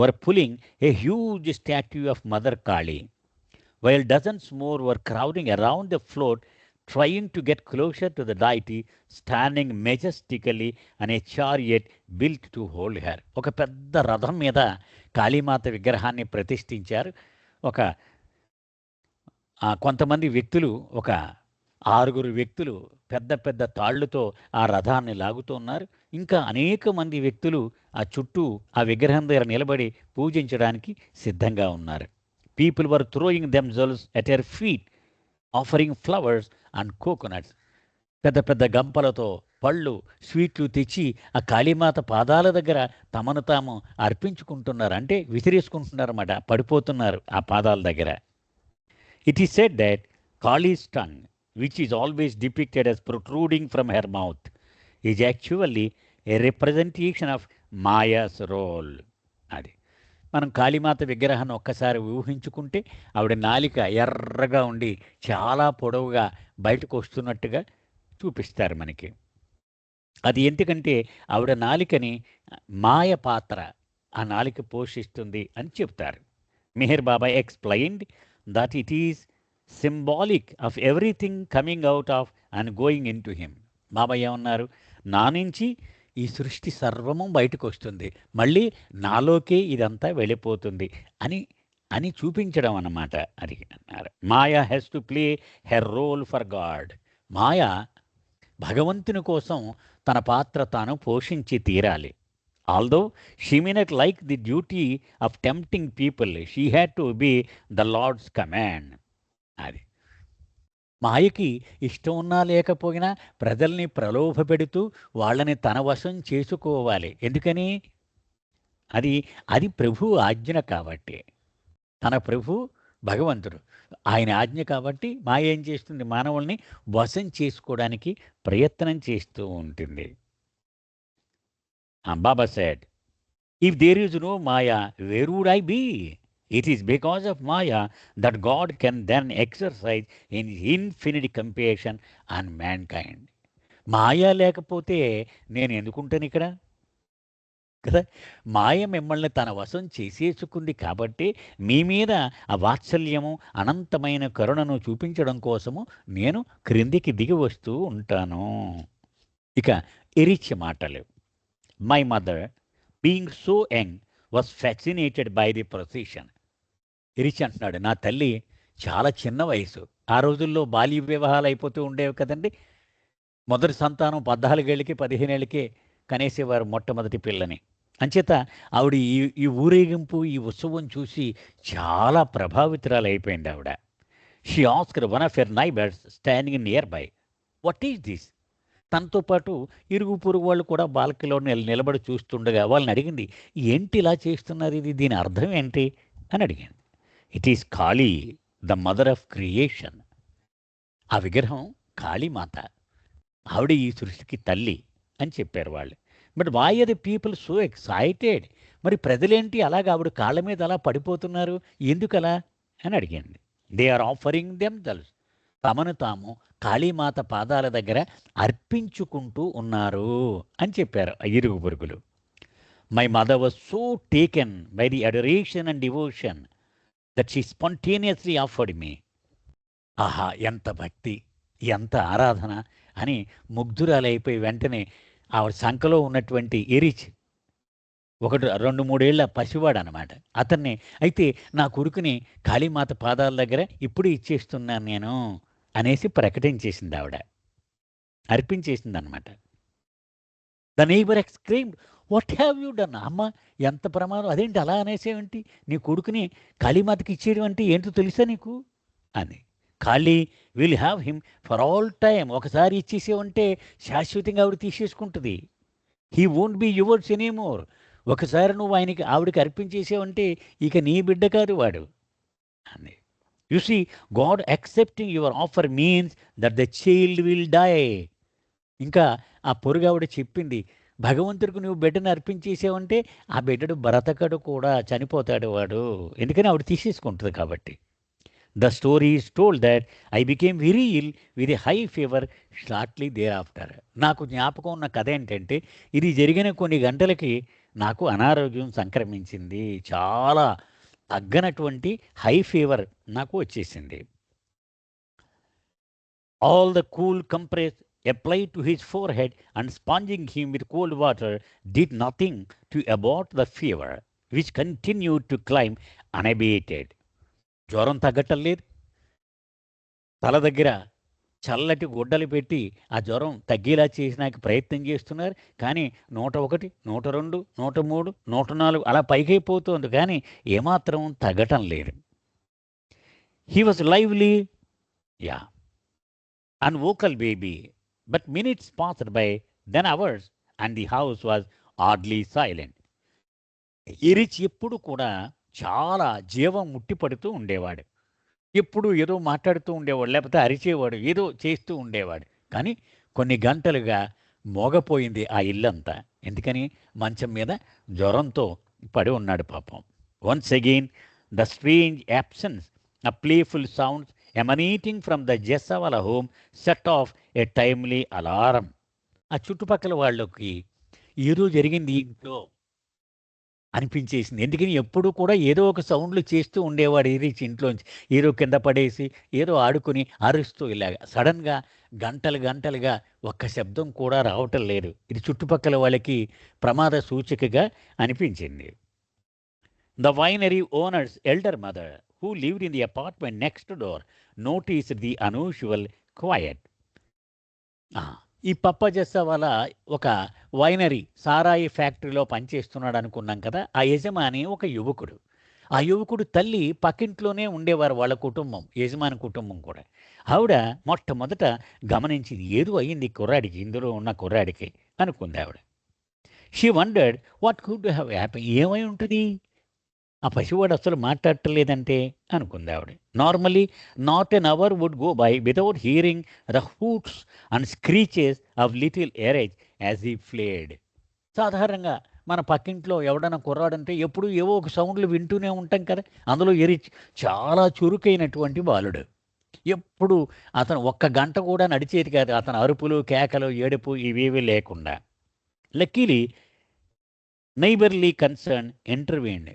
A: were pulling a huge statue of Mother Kali, while dozens more were crowding around the float, trying to get closer to the deity, standing majestically on a chariot built to hold her. ఒక పెద్ద రథం మీద కాళీమాత విగ్రహాన్ని ప్రతిష్ఠించారు. ఒక కొంతమంది వ్యక్తులు, ఒక 6 వ్యక్తులు పెద్ద పెద్ద తాళ్లతో ఆ రథాన్ని లాగుతూ ఉన్నారు. ఇంకా అనేక మంది వ్యక్తులు ఆ చుట్టూ ఆ విగ్రహం దగ్గర నిలబడి పూజించడానికి సిద్ధంగా ఉన్నారు. People were throwing themselves at her feet, offering flowers and coconuts. పెద్ద పెద్ద గంపలతో పళ్ళు, స్వీట్లు తెచ్చి ఆ కాళీమాత పాదాల దగ్గర తమను తాము అర్పించుకుంటున్నారు. అంటే విసిరేసుకుంటున్నారన్నమాట, పడిపోతున్నారు ఆ పాదాల దగ్గర. It is said that Kali's tongue, which is always depicted as protruding from her mouth, is actually a representation of Maya's role. అది మనం కాళీమాత విగ్రహాన్ని ఒక్కసారి ఊహించుకుంటే ఆవిడ నాలిక ఎర్రగా ఉండి చాలా పొడవుగా బయటకు వస్తున్నట్టుగా చూపిస్తారు మనకి. అది ఎందుకంటే ఆవిడ నాలికని మాయ పాత్ర ఆ నాలిక పోషిస్తుంది అని చెప్తారు. Meher Baba explained that it is symbolic of everything coming out of and going into him. బాబా ఏమన్నారు? నా నుంచి ఈ సృష్టి సర్వము బయటకు వస్తుంది, మళ్ళీ నాలోకే ఇదంతా వెళ్ళిపోతుంది అని అని చూపించడం అన్నమాట. అది అన్నారు. Maya has to play her role for God. Maya భగవంతుని కోసం తన పాత్ర తాను పోషించి తీరాలి. Although she may not like the duty of tempting people, she had to obey the lord's command. అది మాయకి ఇష్టం ఉన్నా లేకపోయినా ప్రజల్ని ప్రలోభపెడుతూ వాళ్ళని తన వశం చేసుకోవాలి. ఎందుకని? అది అది ప్రభు ఆజ్ఞ కాబట్టి. తన ప్రభు భగవంతుడు, ఆయన ఆజ్ఞ కాబట్టి మాయ ఏం చేస్తుంది? మానవుల్ని వశం చేసుకోవడానికి ప్రయత్నం చేస్తూ ఉంటుంది. Baba said, if there is no Maya where would I be? It is because of Maya that God can then exercise in infinite compassion on mankind. మాయ లేకపోతే నేను ఎందుకుంటాను ఇక్కడ కదా? మాయ మిమ్మల్ని తన వశం చేసేసుకుంది కాబట్టి మీ మీద ఆ వాత్సల్యము, అనంతమైన కరుణను చూపించడం కోసము నేను క్రిందికి దిగి వస్తూ ఉంటాను. ఇక ఎరిచ్ మాటలు. My mother being so young was fascinated by the procession. ఎరిచి అంటున్నాడు, నా తల్లి చాలా చిన్న వయసు. ఆ రోజుల్లో బాల్య వివాహాలు అయిపోతూ ఉండేవి కదండి. మొదటి సంతానం 14 ఏళ్ళకి 15 ఏళ్ళకే కనేసేవారు మొట్టమొదటి పిల్లని. అంచేత ఆవిడ ఈ ఊరేగింపు, ఈ ఉత్సవం చూసి చాలా ప్రభావితురాలు అయిపోయింది ఆవిడ. She asked one of her neighbours standing nearby, what is this? తనతో పాటు ఇరుగు పొరుగు వాళ్ళు కూడా బాల్కనీలో నిలబడి చూస్తుండగా వాళ్ళని అడిగింది, ఏంటి ఇలా చేస్తున్నారు, ఇది దీని అర్థం ఏంటి అని అడిగింది. It is Kali, the mother of creation. ఆ విగ్రహం కాళీమాత, ఆవిడ ఈ సృష్టికి తల్లి అని చెప్పారు వాళ్ళు. But why are the people so excited? మరి ప్రజలేంటి అలాగ ఆవిడ కాళ్ళ మీద అలా పడిపోతున్నారు, ఎందుకలా అని అడిగింది. దే ఆర్ ఆఫరింగ్ దెమ్సెల్వ్స్, తమను తాము కాళీమాత పాదాల దగ్గర అర్పించుకుంటూ ఉన్నారు అని చెప్పారు ఆ ఇరుగు పొరుగులు. My mother was so taken by the adoration and devotion that she spontaneously offered me. ఆహా, ఎంత భక్తి, ఎంత ఆరాధన అని ముగ్ధురాలైపోయి వెంటనే ఆవిడ సంకలో ఉన్నటువంటి ఎరిచ్ ఒకటి 2, 3 ఏళ్ల పసివాడనమాట. అతన్ని అయితే నా కొడుకుని కాళీమాత పాదాల దగ్గర ఇప్పుడే ఇచ్చేస్తున్నాను నేను అనేసి ప్రకటించేసిందావిడ. అర్పించేసిందనమాట. The neighbour exclaimed, what have you done? అమ్మ, ఎంత ప్రమాదం! అదేంటి అలా అనేసావేంటి? నీ కొడుకుని కాళీమాతకి ఇచ్చేయడం అంటే ఏంటో తెలుసా నీకు? అంది. Kali will have him for all time. ఒకసారి ఇచ్చేసావంటే శాశ్వతంగా ఆవిడ తీసేసుకుంటది. He won't be yours anymore. ఒకసారి నువ్వు ఆవిడకి అర్పించేసావంటే ఇక నీ బిడ్డ కాదు వాడు అంది. You see, God accepting your offer means that the child will die. ఇంకా ఆ పొరుగావిడ చెప్పింది, భగవంతుడికి నువ్వు బిడ్డను అర్పించేసావంటే ఆ బిడ్డడు బ్రతకడు కూడా, చనిపోతాడు వాడు. ఎందుకని ఆవిడ తీసేసుకుంటుంది కాబట్టి. The story is told that I became very ill with a high fever shortly thereafter. నాకు జ్ఞాపకం ఉన్న కథ ఏంటంటే, ఇది జరిగిన కొన్ని గంటలకి నాకు అనారోగ్యం సంక్రమించింది. చాలా తగ్గనటువంటి హై ఫీవర్ నాకు వచ్చేసింది. All the cool compress applied to his forehead and sponging him with cold water did nothing to abate the fever, which continued to climb unabated. జ్వరం తగ్గటం లేదు. తల దగ్గర చల్లటి గుడ్డలు పెట్టి ఆ జ్వరం తగ్గేలా చేసినాక ప్రయత్నం చేస్తున్నారు. కానీ 101, 102, 103, 104 అలా పైకైపోతుంది. కానీ ఏమాత్రం తగ్గటం లేదు. He was lively, yeah, and vocal baby. But minutes passed by, then hours, and the house was oddly silent. Erich ఎప్పుడు కూడా చాలా జీవం ముట్టిపడుతూ ఉండేవాడు. ఎప్పుడు ఏదో మాట్లాడుతూ ఉండేవాడు, లేకపోతే అరిచేవాడు, ఏదో చేస్తూ ఉండేవాడు. కానీ కొన్ని గంటలుగా మోగపోయింది ఆ ఇల్లంతా. ఎందుకని? మంచం మీద జ్వరంతో పడి ఉన్నాడు పాపం. Once again the strange absence, a playful sounds emanating from the Jessawala home set off a timely alarm. ఆ చుట్టుపక్కల వాళ్ళకి ఏదో జరిగింది ఇంట్లో అనిపించేసింది. ఎందుకని ఎప్పుడు కూడా ఏదో ఒక సౌండ్లు చేస్తూ ఉండేవాడు ఎరిచ్ ఇంట్లోంచి. ఏదో కింద పడేసి, ఏదో ఆడుకుని, అరుస్తూ ఇలాగ. సడన్గా గంటలు గంటలుగా ఒక్క శబ్దం కూడా రావటం లేదు. ఇది చుట్టుపక్కల వాళ్ళకి ప్రమాద సూచికగా అనిపించింది. The winery owner's elder mother, who lived in the apartment next door, noticed the unusual quiet. ఈ పప్ప జస్సావాల ఒక వైనరీ, సారాయి ఫ్యాక్టరీలో పనిచేస్తున్నాడు అనుకున్నాం కదా. ఆ యజమాని ఒక యువకుడు. ఆ యువకుడు తల్లి పక్కింట్లోనే ఉండేవారు, వాళ్ళ కుటుంబం, యజమాని కుటుంబం కూడా. ఆవిడ మొట్టమొదట గమనించింది, ఏదో అయ్యింది కుర్రాడికి, ఇందులో ఉన్న కుర్రాడికి అనుకుంది ఆవిడ. She wondered what could have happen. ఏమై ఉంటుంది ఆ పసివాడు అసలు మాట్లాడటం లేదంటే అనుకుంది ఆవిడ. Normally not an hour would go by without hearing the hoots and screeches of little Eruch as he played. సాధారణంగా మన పక్కింట్లో ఎవడన్నా కుర్రాడంటే ఎప్పుడు ఏవో ఒక సౌండ్లు వింటూనే ఉంటాం కదా. అందులో ఎరిచ్ చాలా చురుకైనటువంటి బాలుడు. ఎప్పుడు అతను ఒక్క గంట కూడా నడిచేది కాదు, అతను అరుపులు, కేకలు, ఏడుపు ఇవేవి లేకుండా. Luckily neighbourly concern intervened.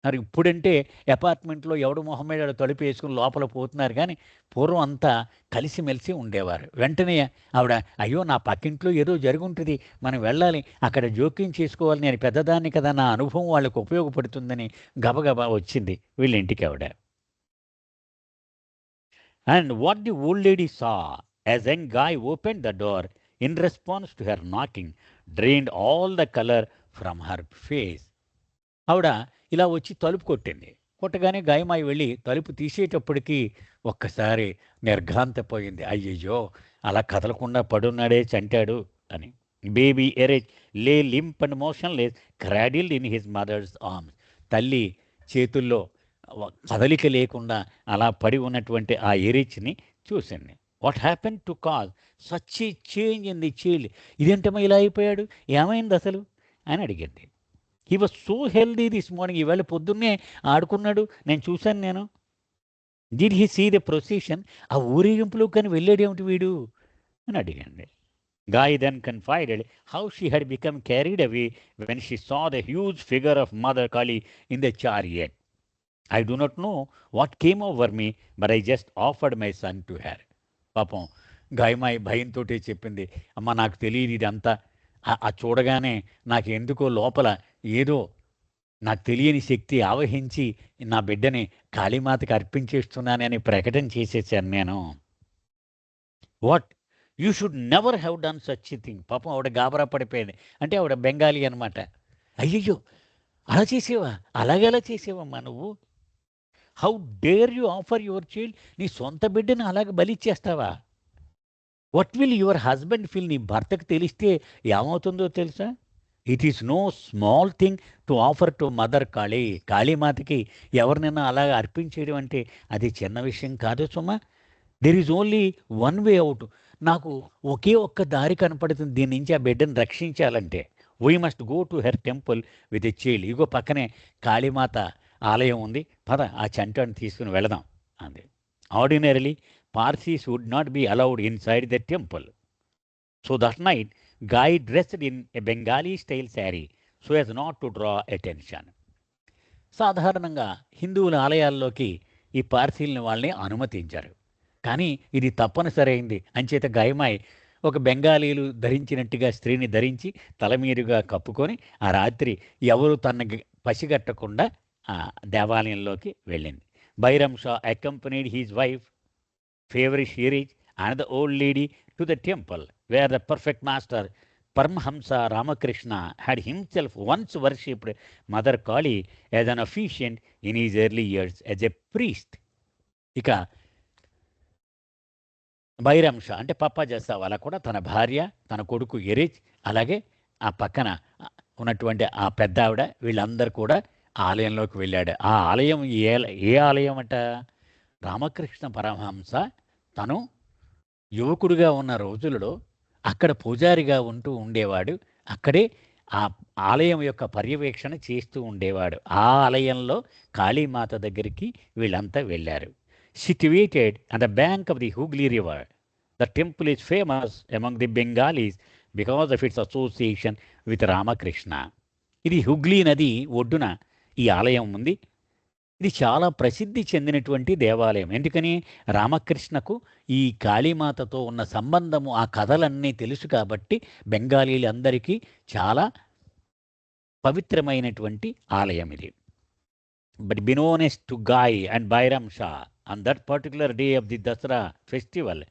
A: మరి ఇప్పుడంటే అపార్ట్మెంట్లో ఎవడు మొహం మీద తలుపు వేసుకుని లోపల పోతున్నారు. కానీ పూర్వం అంతా కలిసిమెలిసి ఉండేవారు. వెంటనే ఆవిడ, అయ్యో నా పక్కింట్లో ఏదో జరుగుంటుంది, మనం వెళ్ళాలి, అక్కడ జోక్యం చేసుకోవాలి, నేను పెద్దదాన్ని కదా, నా అనుభవం వాళ్ళకు ఉపయోగపడుతుందని గబగబా వచ్చింది వీళ్ళ ఇంటికి ఆవిడ. And what the old lady saw as young guy open the door in response to her knocking drained all the colour from her face. ఆవిడ ఇలా వచ్చి తలుపు కొట్టింది. కొట్టగానే గాయమాయి వెళ్ళి తలుపు తీసేటప్పటికీ ఒక్కసారి నిర్ఘాంతపోయింది. అయ్యయ్యో, అలా కదలకుండా పడున్నాడే, చంటాడు అని. Baby Eruch lay limp and motionless cradled in his mother's arms. తల్లి చేతుల్లో కదలిక లేకుండా అలా పడి ఉన్నటువంటి ఆ ఎరిచ్ని చూసింది. What happen to cause such a change in the child. ఇదేంటమ్మా ఇలా అయిపోయాడు, ఏమైంది అసలు అని అడిగింది. He was so healthy this morning. ఈవేళ పొద్దున్నే ఆడుకున్నాడు, నేను చూశాను. Did he see the procession. ఆ ఊరేగింపులో కానీ వెళ్ళాడేమిటి వీడు అని అడిగండి. Guy then confided how she had become carried away when she saw the huge figure of Mother Kali in the chariot. I do not know what came over me, but I just offered my son to her. పాపం గాయమాయి భయంతో చెప్పింది, అమ్మ నాకు తెలియదు ఇదంతా, ఆ చూడగానే నాకెందుకో లోపల ఏదో నాకు తెలియని శక్తి ఆవహించి నా బిడ్డని కాళీమాతకి అర్పించేస్తున్నానని ప్రకటన చేసేసాను నేను. What! You should never have done such a thing. పాపం ఆవిడ గాబరా పడిపోయింది. అంటే ఆవిడ బెంగాలీ అనమాట. అయ్యయ్యో! అలా చేసేవా? అలాగెలా చేసేవమ్మా నువ్వు? How dare you offer your child? నీ సొంత బిడ్డని అలాగ బలిచ్చేస్తావా? What will your husband feel? నీ భర్తకు తెలిస్తే ఏమవుతుందో తెలుసా? It is no small thing to offer to mother Kali. కాళీమాతకి ఎవరినైనా అలాగ అర్పించేయడం అంటే అది చిన్న విషయం కాదు సుమా. There is only one way out. నాకు ఒకే ఒక్క దారి కనపడుతుంది దీని నుంచి ఆ బిడ్డను రక్షించాలంటే. We must go to her temple with a child. ఇగో పక్కనే కాళీమాత ఆలయం ఉంది, పద ఆ చంటాన్ని తీసుకుని వెళదాం అంది. Ordinarily Parsis would not be allowed inside the temple. So that night Guy dressed in a Bengali style saree so as not to draw attention. సాధారణంగా హిందువుల ఆలయాల్లోకి ఈ పార్సీలని వాళ్ళని అనుమతించారు. కానీ ఇది తప్పనిసరి అయింది. అంచేత గాయమాయ్ ఒక బెంగాలీలు ధరించినట్టుగా స్త్రీని ధరించి తల మీదుగా కప్పుకొని ఆ రాత్రి ఎవరు తనకి పసిగట్టకుండా ఆ దేవాలయంలోకి వెళ్ళింది. Bairam Shah accompanied his wife favorite Shirij and the old lady to the temple where the perfect master Paramahamsa Ramakrishna had himself once worshipped Mother Kali as an officiant in his early years as a priest. ఇక బైరంష అంటే పప్పాజస్సా వాళ్ళ కూడా తన భార్య, తన కొడుకు ఎరిజ్, అలాగే ఆ పక్కన ఉన్నటువంటి ఆ పెద్ద ఆవిడ వీళ్ళందరూ కూడా ఆలయంలోకి వెళ్ళాడు. ఆ ఆలయం ఏ ఆలయం అంట? రామకృష్ణ పరమహంస తను యువకుడిగా ఉన్న రోజులలో అక్కడ పూజారిగా ఉంటూ ఉండేవాడు. అక్కడే ఆ ఆలయం యొక్క పర్యవేక్షణ చేస్తూ ఉండేవాడు. ఆ ఆలయంలో కాళీమాత దగ్గరికి వీళ్ళంతా వెళ్ళారు. Situated at the bank of the Hooghly river, the temple is famous among the Bengalis because of it's association with Ramakrishna. ఇది హుగ్లీ నది ఒడ్డున ఈ ఆలయం ఉంది. ఇది చాలా ప్రసిద్ధి చెందినటువంటి దేవాలయం. ఎందుకని? రామకృష్ణకు ఈ కాళీమాతతో ఉన్న సంబంధము, ఆ కథలన్నీ తెలుసు కాబట్టి బెంగాలీలందరికీ చాలా పవిత్రమైనటువంటి ఆలయం ఇది. But unbeknownst to Gai and Bairam Shah on that particular day of the Dasara festival,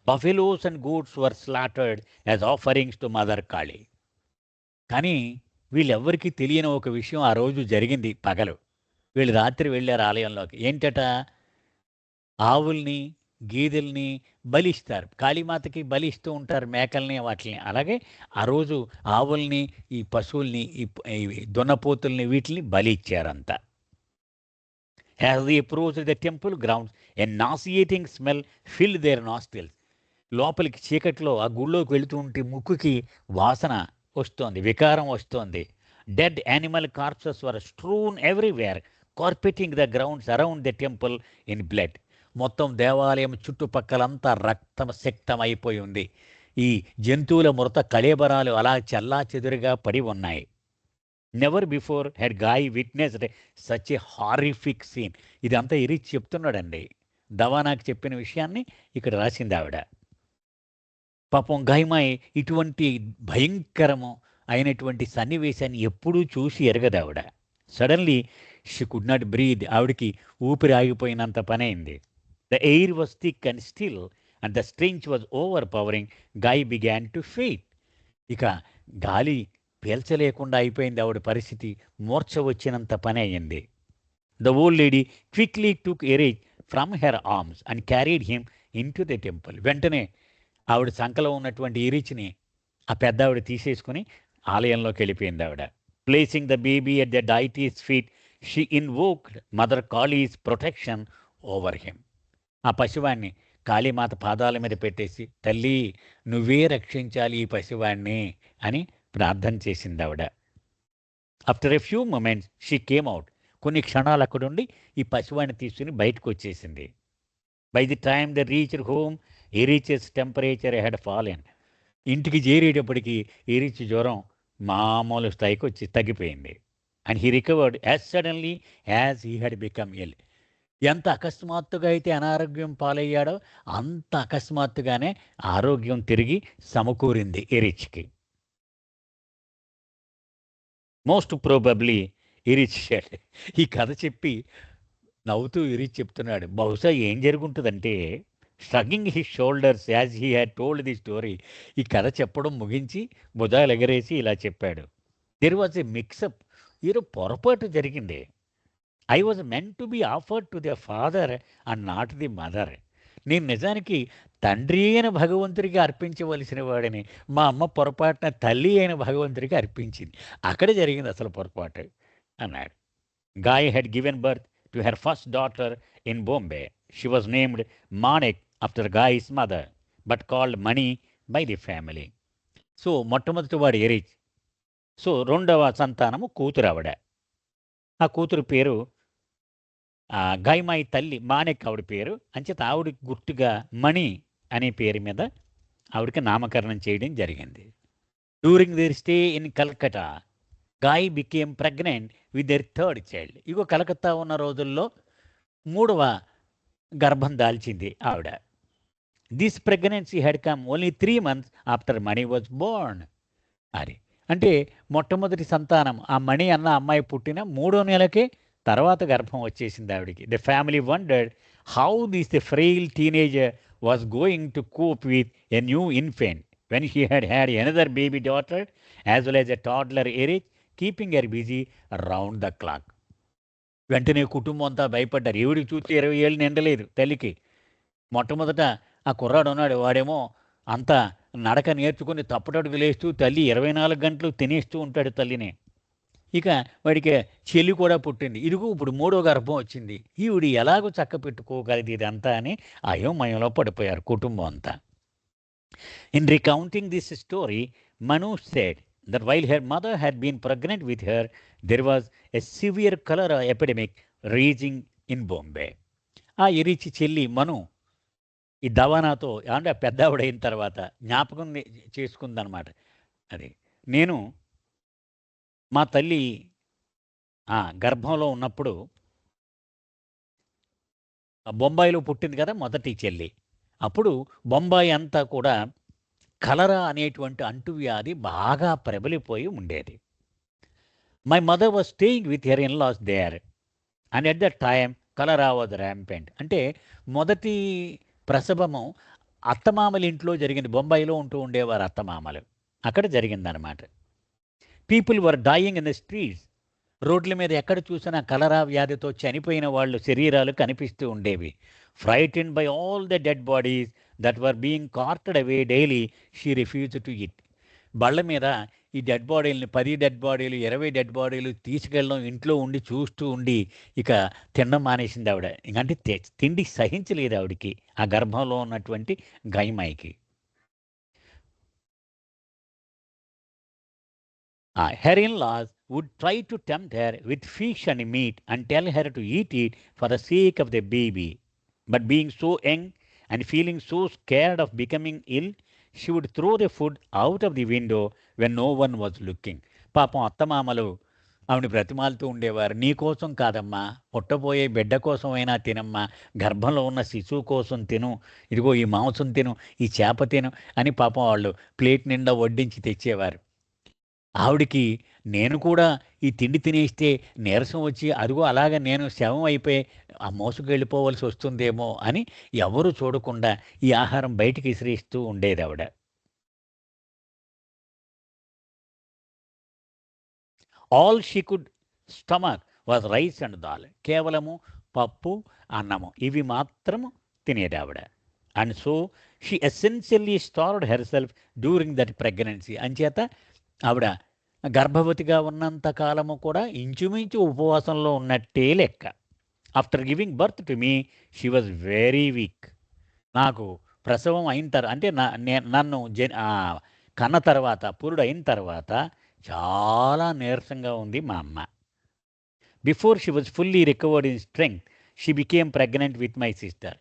A: buffaloes and goats were slaughtered as offerings to mother Kali. కానీ వీళ్ళెవ్వరికీ తెలియని ఒక విషయం ఆ రోజు జరిగింది. పగలు వీళ్ళు రాత్రి వెళ్ళారు ఆలయంలోకి. ఏంటట? ఆవుల్ని, గేదెల్ని బలిస్తారు. కాళీమాతకి బలిస్తూ ఉంటారు మేకల్ని, వాటిని. అలాగే ఆ రోజు ఆవుల్ని, ఈ పశువుల్ని, ఈ దున్నపోతుల్ని, వీటిని బలి ఇచ్చారంతా. As the approach the temple grounds a nauseating smell fill their nostrils. లోపలికి చీకట్లో ఆ గుళ్ళోకి వెళుతూ ఉంటే ముక్కుకి వాసన వస్తోంది, వికారం వస్తోంది. Dead animal corpses were strewn everywhere, carpeting the grounds around the temple in blood. మొత్తం దేవాలయం చుట్టుపక్కలంతా రక్తశక్తం అయిపోయి ఉంది. ఈ జంతువుల మృత కళేబరాలు అలా చల్లా చెదురుగా పడి ఉన్నాయి. Never before had Guy witnessed such a horrific scene. ఇదంతా ఇరిచి చెప్తున్నాడండి. దవానాకు చెప్పిన విషయాన్ని ఇక్కడ రాసింది ఆవిడ. పాపం గాయమాయ్ ఇటువంటి భయంకరము అయినటువంటి సన్నివేశాన్ని ఎప్పుడూ చూసి ఎరగదు ఆవిడ. Suddenly she could not breathe. ఆవిడకి ఊపిరి ఆగిపోయినంత పని అయింది. The air was thick and still and the stench was overpowering. Gai began to faint. ఇక గాలి పీల్చలేకుండా అయిపోయింది ఆవిడ పరిస్థితి. మూర్ఛ వచ్చినంత పని అయ్యింది. The old lady quickly took Erach from her arms and carried him into the temple. వెంటనే ఆవిడ సంకలో ఉన్నటువంటి ఇరిచిని ఆ పెద్ద ఆవిడ తీసేసుకుని ఆలయంలోకి వెళ్ళిపోయింది ఆవిడ. Placing the baby at the deity's feet she invoked mother Kali's protection over him. ఆ పసివాణ్ణి కాళీమాత పాదాల మీద పెట్టేసి, తల్లి నువ్వే రక్షించాలి ఈ పసివాణ్ణి అని ప్రార్థన చేసింది ఆవిడ. After a few moments she came out. కొన్ని క్షణాలు అక్కడుండి ఈ పసివాణ్ణి తీసుకుని బయటకు వచ్చేసింది. By the time the reached home Eruch's temperature had fallen. ఇంటికి చేరేటప్పటికి ఎరిచి జ్వరం మామూలు స్థాయికి వచ్చి తగ్గిపోయింది. And he recovered as suddenly as he had become ill. ఎంత అకస్మాత్తుగా అయితే అనారోగ్యం పాలయ్యాడో అంత అకస్మాత్తుగానే ఆరోగ్యం తిరిగి సమకూరింది ఎరిచ్కి. Most probably Eruch said. ఈ కథ చెప్పి నవ్వుతూ ఇరిచ్ చెప్తున్నాడు. బహుశా ఏం జరుగుంటుందంటే, shrugging his shoulders as he had told the story. ఈ కథ చెప్పడం ముగించి భుజాలు ఎగరేసి ఇలా చెప్పాడు. There was a mixup. ఏదో పొరపాటు జరిగింది. I was meant to be offered to the father and not the mother. నేను నిజానికి తండ్రి అయిన భగవంతుడికి అర్పించవలసిన వాడిని, మా అమ్మ పొరపాటున తల్లి అయిన భగవంతుడికి అర్పించింది. అక్కడ జరిగింది అసలు పొరపాటు అన్నాడు. Guy had given birth to her first daughter in Bombay. She was named Manek after Guy's mother, but called Mani by the family. So మొట్టమొదటి వాడు ఎరిచ్. సో రెండవ సంతానము కూతురు ఆవిడ. ఆ కూతురు పేరు గాయమాయి తల్లి మానెక్ ఆవిడ పేరు. అంచేత ఆవిడకి గుర్తుగా మణి అనే పేరు మీద ఆవిడకి నామకరణం చేయడం జరిగింది. During their stay in Calcutta, Gai became pregnant with their third child. ఇగో కలకత్తా ఉన్న రోజుల్లో మూడవ గర్భం దాల్చింది ఆవిడ. This pregnancy had come only 3 months after Mani was born. అది అంటే మొట్టమొదటి సంతానం ఆ మణి అన్న అమ్మాయి పుట్టిన 3వ నెలకే తర్వాత గర్భం వచ్చేసింది ఆవిడికి. The family wondered how this the frail teenager was going to cope with a new infant when he had another baby daughter as well as a toddler Eruch keeping her busy round the clock. వెంటనే కుటుంబం అంతా భయపడ్డారు. ఈవిడికి చూస్తే 20 ఏళ్ళు నిండలేదు తల్లికి. మొట్టమొదట ఆ కుర్రాడు ఉన్నాడు, వాడేమో అంతా నడక నేర్చుకుని తప్పటడుగు లేస్తూ తల్లి 24 గంటలు తినేస్తూ ఉంటాడు తల్లిని. ఇక వాడికి చెల్లి కూడా పుట్టింది. ఇదిగో ఇప్పుడు 3వ గర్భం వచ్చింది. ఈవిడ ఎలాగో చక్క పెట్టుకోగలది ఇదంతా అని అయోమయంలో పడిపోయారు కుటుంబం అంతా. In recounting this story, Manu said that while her mother had been pregnant with her, there was a severe cholera epidemic raging in Bombay. ఆ ఎరిచి చెల్లి మను ఈ దవానాతో అంటే పెద్దావిడైన తర్వాత జ్ఞాపకం చేసుకుందనమాట. అది నేను మా తల్లి గర్భంలో ఉన్నప్పుడు బొంబాయిలో పుట్టింది కదా మొదటి చెల్లి. అప్పుడు బొంబాయి అంతా కూడా కలరా అనేటువంటి అంటువ్యాధి బాగా ప్రబలిపోయి ఉండేది. My mother was staying with her in laws there and at the time cholera was rampant. అంటే మొదటి ప్రసవము అత్తమామల ఇంట్లో జరిగింది. బొంబాయిలో ఉంటూ ఉండేవారు అత్తమామలు, అక్కడ జరిగిందనమాట. People were dyeing in the streets. రోడ్ల మీద ఎక్కడ చూసినా కలరా వ్యాధితో చనిపోయిన వాళ్ళు శరీరాలు కనిపిస్తూ ఉండేవి. Frightened by all the dead bodies that were being carted away daily, she refuse to eat. బళ్ళ మీద ఈ డెడ్ బాడీలని 10 డెడ్ బాడీలు 20 డెడ్ బాడీలు తీసుకెళ్ళడం, ఇంట్లో ఉండి చూస్తూ ఉండి ఇక తినడం మానేసింది ఆవిడ. ఇంకంటే తిండి సహించలేదు ఆవిడికి, ఆ గర్భంలో ఉన్నటువంటి గైమాయికి. Her in-laws would try to tempt her with fish and meat and tell her to eat it for the sake of the baby. But being so young and feeling so scared of becoming ill, she would throw the food out of the window when no one was looking. పాపం అత్తమామలు ఆవిడ బ్రతిమాలుతూ ఉండేవారు. నీ కోసం కాదమ్మా, పుట్టబోయే బిడ్డ కోసమైనా తినమ్మా, గర్భంలో ఉన్న శిశువు కోసం తిను, ఇదిగో ఈ మాంసం తిను, ఈ చేప తిను అని పాపం వాళ్ళు ప్లేట్ నిండా వడ్డించి తెచ్చేవారు. ఆవిడికి నేను కూడా ఈ తిండి తినేస్తే నీరసం వచ్చి అరుగు అలాగ నేను శవం అయిపోయి ఆ మోసుకు వెళ్ళిపోవలసి వస్తుందేమో అని ఎవరు చూడకుండా ఈ ఆహారం బయటికి విసిరిస్తూ ఉండేది ఆవిడ. All she could stomach was rice and dal. కేవలము పప్పు అన్నము ఇవి మాత్రము తినేది ఆవిడ. And so she essentially starved herself during that pregnancy. అంచేత ఆవిడ గర్భవతిగా ఉన్నంత కాలము కూడా ఇంచుమించు ఉపవాసంలో ఉన్నట్టే లెక్క. After giving birth to me she was very weak. నాకు ప్రసవం అయిన తర్వాత అంటే నన్ను కన్న తర్వాత పురుడు అయిన తర్వాత చాలా నీరసంగా ఉంది మా అమ్మ. Before she was fully recovered in strength she became pregnant with my sister.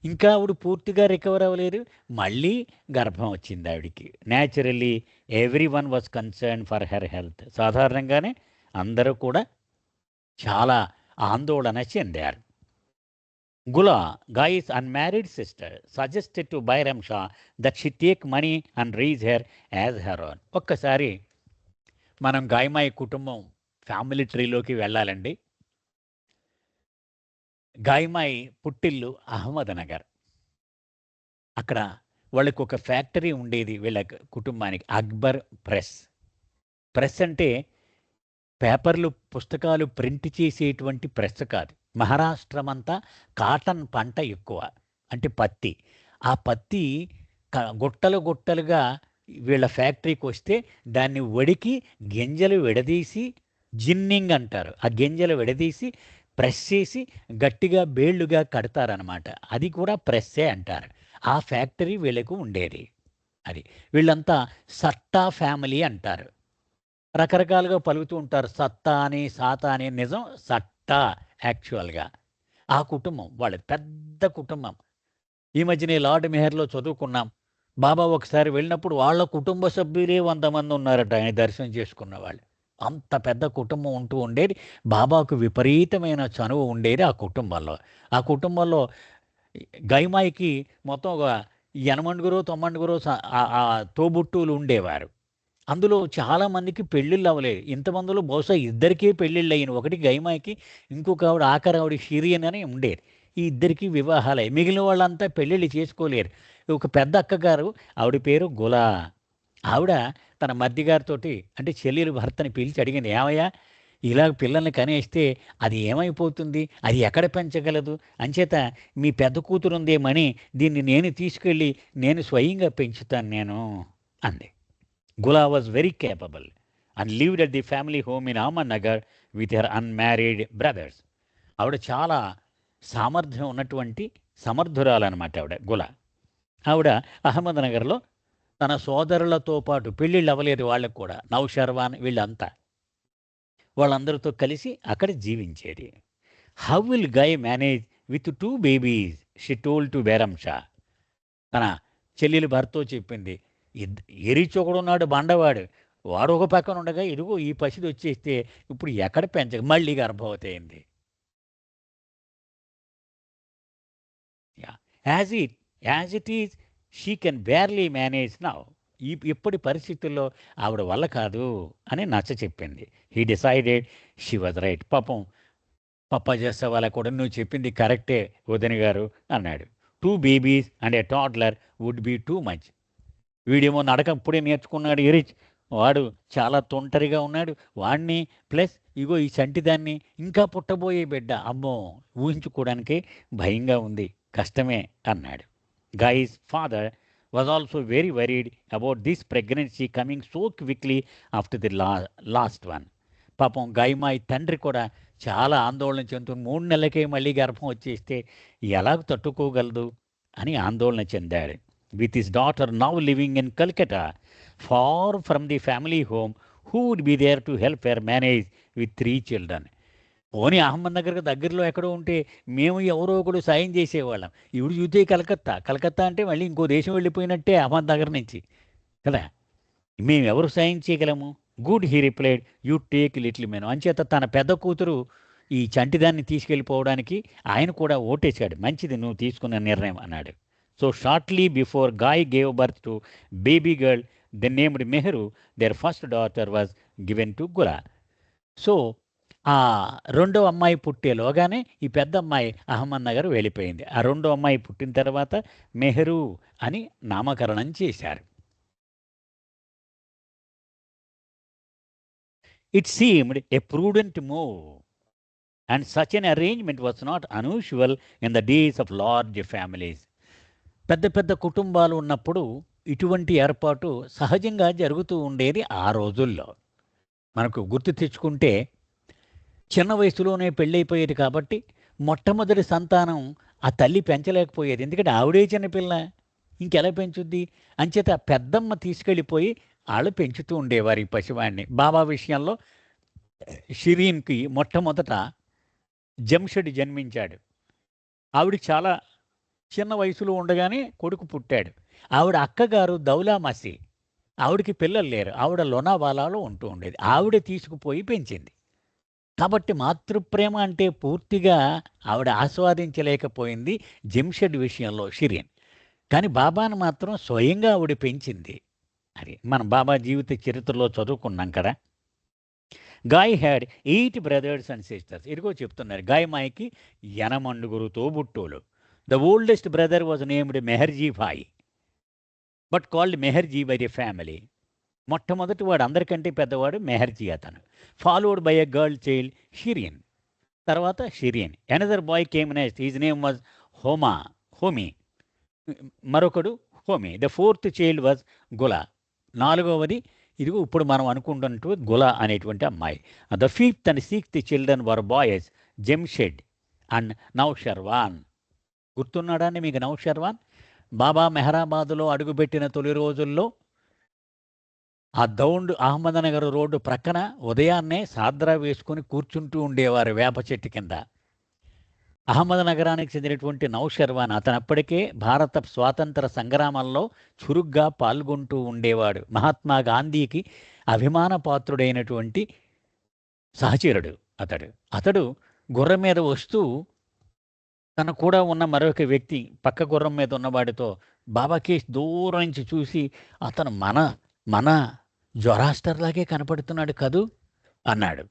A: ఇంకా ఆవిడ పూర్తిగా రికవర్ అవ్వలేదు, మళ్ళీ గర్భం వచ్చింది ఆవిడికి. Naturally everyone was concern for her health. సాధారణంగానే అందరూ కూడా చాలా ఆందోళన చెందారు. Gula, Gai's unmarried sister, suggested to Bairam Shah that she take Mani and raise her as her own. ఒక్కసారి మనం గాయమాయి కుటుంబం ఫ్యామిలీ ట్రీలోకి వెళ్ళాలండి. గాయమాయి పుట్టిల్లు అహ్మద్‌నగర్. అక్కడ వాళ్ళకొక ఫ్యాక్టరీ ఉండేది వీళ్ళ కుటుంబానికి. అక్బర్ ప్రెస్. ప్రెస్ అంటే పేపర్లు, పుస్తకాలు ప్రింట్ చేసేటువంటి ప్రెస్ కాదు. మహారాష్ట్రమంతా కాటన్ పంట ఎక్కువ. అంటే పత్తి. ఆ పత్తి గుట్టలు గుట్టలుగా వీళ్ళ ఫ్యాక్టరీకొస్తే దాన్ని వడికి గింజలు విడదీసి జిన్నింగ్ అంటారు. ఆ గింజలు విడదీసి ప్రెస్ చేసి గట్టిగా బేళ్లుగా కడతారనమాట. అది కూడా ప్రెస్సే అంటారు. ఆ ఫ్యాక్టరీ వీళ్ళకు ఉండేది. అది. వీళ్ళంతా సట్టా ఫ్యామిలీ అంటారు. రకరకాలుగా పలుకుతూ ఉంటారు. సత్తా అని, సాతా అని. నిజం సట్టా యాక్చువల్‌గా. ఆ కుటుంబం వాళ్ళది పెద్ద కుటుంబం. ఈ మధ్యనే లార్డ్ మెహర్‌లో చదువుకున్నాం. బాబా ఒకసారి వెళ్ళినప్పుడు వాళ్ళ కుటుంబ సభ్యులే 100 మంది ఉన్నారట ఆయన దర్శనం చేసుకున్న వాళ్ళు. అంత పెద్ద కుటుంబం ఉంటూ ఉండేది. బాబాకు విపరీతమైన చనువు ఉండేది ఆ కుటుంబంలో. ఆ కుటుంబంలో గైమాయికి మొత్తం ఒక 80 90 తోబుట్టువులు ఉండేవారు. అందులో చాలామందికి పెళ్ళిళ్ళు అవ్వలేదు. ఇంతమందిలో బహుశా ఇద్దరికే పెళ్ళిళ్ళయ్యినయి. ఒకటి గైమాయికి, ఇంకొక ఆవిడ ఆఖరావిడ షిరియన్ అని ఉండేది. ఈ ఇద్దరికీ వివాహాలయ్యాయి. మిగిలిన వాళ్ళంతా పెళ్ళిళ్ళు చేసుకోలేరు. ఒక పెద్ద అక్కగారు ఆవిడ పేరు గులా. ఆవిడ తన మరిదిగారితోటి అంటే చెల్లెలు భర్తని పిలిచి అడిగింది, "ఏమయ్యా! ఇలాగ పిల్లల్ని కనేస్తే అది ఏమైపోతుంది? అది ఎక్కడ పెంచగలదు? అంచేత మీ పెద్ద కూతురుందే మణి, దీన్ని నేను తీసుకెళ్ళి నేను స్వయంగా పెంచుతాను నేను" అంది. Gula was very capable and lived at the family home in Ahmednagar with her unmarried brothers. ఆవిడ చాలా సామర్థ్యం ఉన్నటువంటి సమర్థురాలన్నమాట ఆవిడ గుల. ఆవిడ అహ్మద్‌నగర్‌లో తన సోదరులతో పాటు పెళ్ళిళ్ళు అవ్వలేదు వాళ్ళకి కూడా. నౌషర్వాన్ వీళ్ళంతా. వాళ్ళందరితో కలిసి అక్కడ జీవించేది. How will Gai manage with 2 babies she told to Bairam Shah. తన చెల్లెలు భర్తతో చెప్పింది. ఇద్ ఎరిచొకడున్నాడు బండవాడు. వాడు ఒక పక్కన ఉండగా ఇదిగో ఈ పసిది వచ్చేస్తే ఇప్పుడు ఎక్కడ మళ్ళీ గర్భవతి అయింది. Yeah! As it is she can barely manage now. ఇప్పటి పరిస్థితుల్లో ఆవిడ వల్ల కాదు అని నచ్చచెప్పింది. హి డిసైడెడ్ షీ వాజ్ రైట్. పాపం పప్పాజేసే వాళ్ళకి కూడా "నువ్వు చెప్పింది కరెక్టే వదిన గారు" అన్నాడు. 2 babies and a toddler would be too much. వీడేమో నడక ఇప్పుడే నేర్చుకున్నాడు ఎరిచ్. వాడు చాలా తొంటరిగా ఉన్నాడు. వాడిని ప్లస్ ఇగో ఈ చంటిదాన్ని ఇంకా పుట్టబోయే బిడ్డ. అమ్మో! ఊహించుకోవడానికే భయంగా ఉంది. కష్టమే అన్నాడు. Guys father was also very worried about this pregnancy coming so quickly after the last one. పాపం గైమాయి తండ్రి కూడా చాలా ఆందోళన చెందుతూ 3 నెలలకే మళ్ళీ గర్భం వచ్చేస్తే ఎలాగ తట్టుకోగలదు అని ఆందోళన చెందాడు. With his daughter now living in Calcutta, far from the family home, who would be there to help her manage with 3 children? పోనీ అహ్మద్‌నగర్‌కి దగ్గరలో ఎక్కడో ఉంటే మేము ఎవరో ఒకడు సాయం చేసేవాళ్ళం. ఈవిడ చూస్తే కలకత్తా. కలకత్తా అంటే మళ్ళీ ఇంకో దేశం వెళ్ళిపోయినట్టే అహ్మద్‌నగర్ నుంచి. కదా! మేమెవరు సాయం చేయగలము? Good he replied, you take little menu. అంచేత తన పెద్ద కూతురు ఈ చంటిదాన్ని తీసుకెళ్ళిపోవడానికి ఆయన కూడా ఓటేశాడు. మంచిది నువ్వు తీసుకున్న నిర్ణయం అన్నాడు. So shortly before Gai gave birth to baby girl they named Mehru, their first daughter was given to Gula. So ఆ రెండో అమ్మాయి పుట్టేలోగానే ఈ పెద్ద అమ్మాయి అహ్మద్‌నగర్ వెళ్ళిపోయింది. ఆ రెండో అమ్మాయి పుట్టిన తర్వాత మెహరు అని నామకరణం చేశారు. It seemed a prudent move, and such an arrangement was not unusual in the days of large families. పెద్ద పెద్ద కుటుంబాలు ఉన్నప్పుడు ఇటువంటి ఏర్పాటు సహజంగా జరుగుతూ ఉండేది ఆ రోజుల్లో. మనకు గుర్తు తెచ్చుకుంటే చిన్న వయసులోనే పెళ్ళైపోయేది కాబట్టి మొట్టమొదటి సంతానం ఆ తల్లి పెంచలేకపోయేది. ఎందుకంటే ఆవిడే చిన్నపిల్ల. ఇంకెలా పెంచుద్ది? అంచేత పెద్దమ్మ తీసుకెళ్ళిపోయి ఆళ్ళు పెంచుతూ ఉండేవారు ఈ పసివాడిని. బాబా విషయంలో షిరీన్‌కి మొట్టమొదట జంషెడ్ జన్మించాడు. ఆవిడ చాలా చిన్న వయసులో ఉండగానే కొడుకు పుట్టాడు. ఆవిడ అక్కగారు దౌలా మసీ. ఆవిడకి పిల్లలు లేరు. ఆవిడ లోనావాలాలో ఉంటూ ఉండేది. ఆవిడ తీసుకుపోయి పెంచింది. కాబట్టి మాతృప్రేమ అంటే పూర్తిగా ఆవిడ ఆస్వాదించలేకపోయింది జంషెడ్ విషయంలో షిరీన్. కానీ బాబాను మాత్రం స్వయంగా ఆవిడ పెంచింది. అది మనం బాబా జీవిత చరిత్రలో చదువుకున్నాం కదా! Gai had 8 brothers and sisters. ఇదిగో చెప్తున్నారు గాయమాయికి 8 తోబుట్టువులు. The oldest brother was named Meherji bhai, but called Meherji by the family. మొట్టమొదటి వాడు, అందరికంటే పెద్దవాడు మెహర్జీ అతను. Followed by a girl child Shirin, తర్వాత Shirin. Another boy came next, his name was Homi, మరొకడు Homi. The fourth child was Gula, 4వది ఇదిగో ఇప్పుడు మనం అనుకుంటున్నట్టు గులా అనేటువంటి అమ్మాయి. The fifth and sixth children were boys Jamshed and Naosherwan. గుర్తున్నాడా అండి మీకు నౌషర్వాన్? బాబా మెహరాబాదులో అడుగుపెట్టిన తొలి రోజుల్లో ఆ దౌండ్ అహ్మదనగర్ రోడ్డు ప్రక్కన ఉదయాన్నే సాద్రా వేసుకొని కూర్చుంటూ ఉండేవారు వేప చెట్టు కింద. అహ్మదనగరానికి చెందినటువంటి నౌషర్వాన్, అతను అప్పటికే భారత స్వాతంత్ర సంగ్రామంలో చురుగ్గా పాల్గొంటూ ఉండేవాడు. మహాత్మా గాంధీకి అభిమాన పాత్రుడైనటువంటి సహచరుడు అతడు గుర్రం మీద వస్తూ తన కూడా ఉన్న మరొక వ్యక్తి పక్క గుర్రం మీద ఉన్నవాడితో బాబాకి దూరం నుంచి చూసి, అతను మన జొరాస్టర్లాగే కనపడుతున్నాడు కదూ అన్నాడు.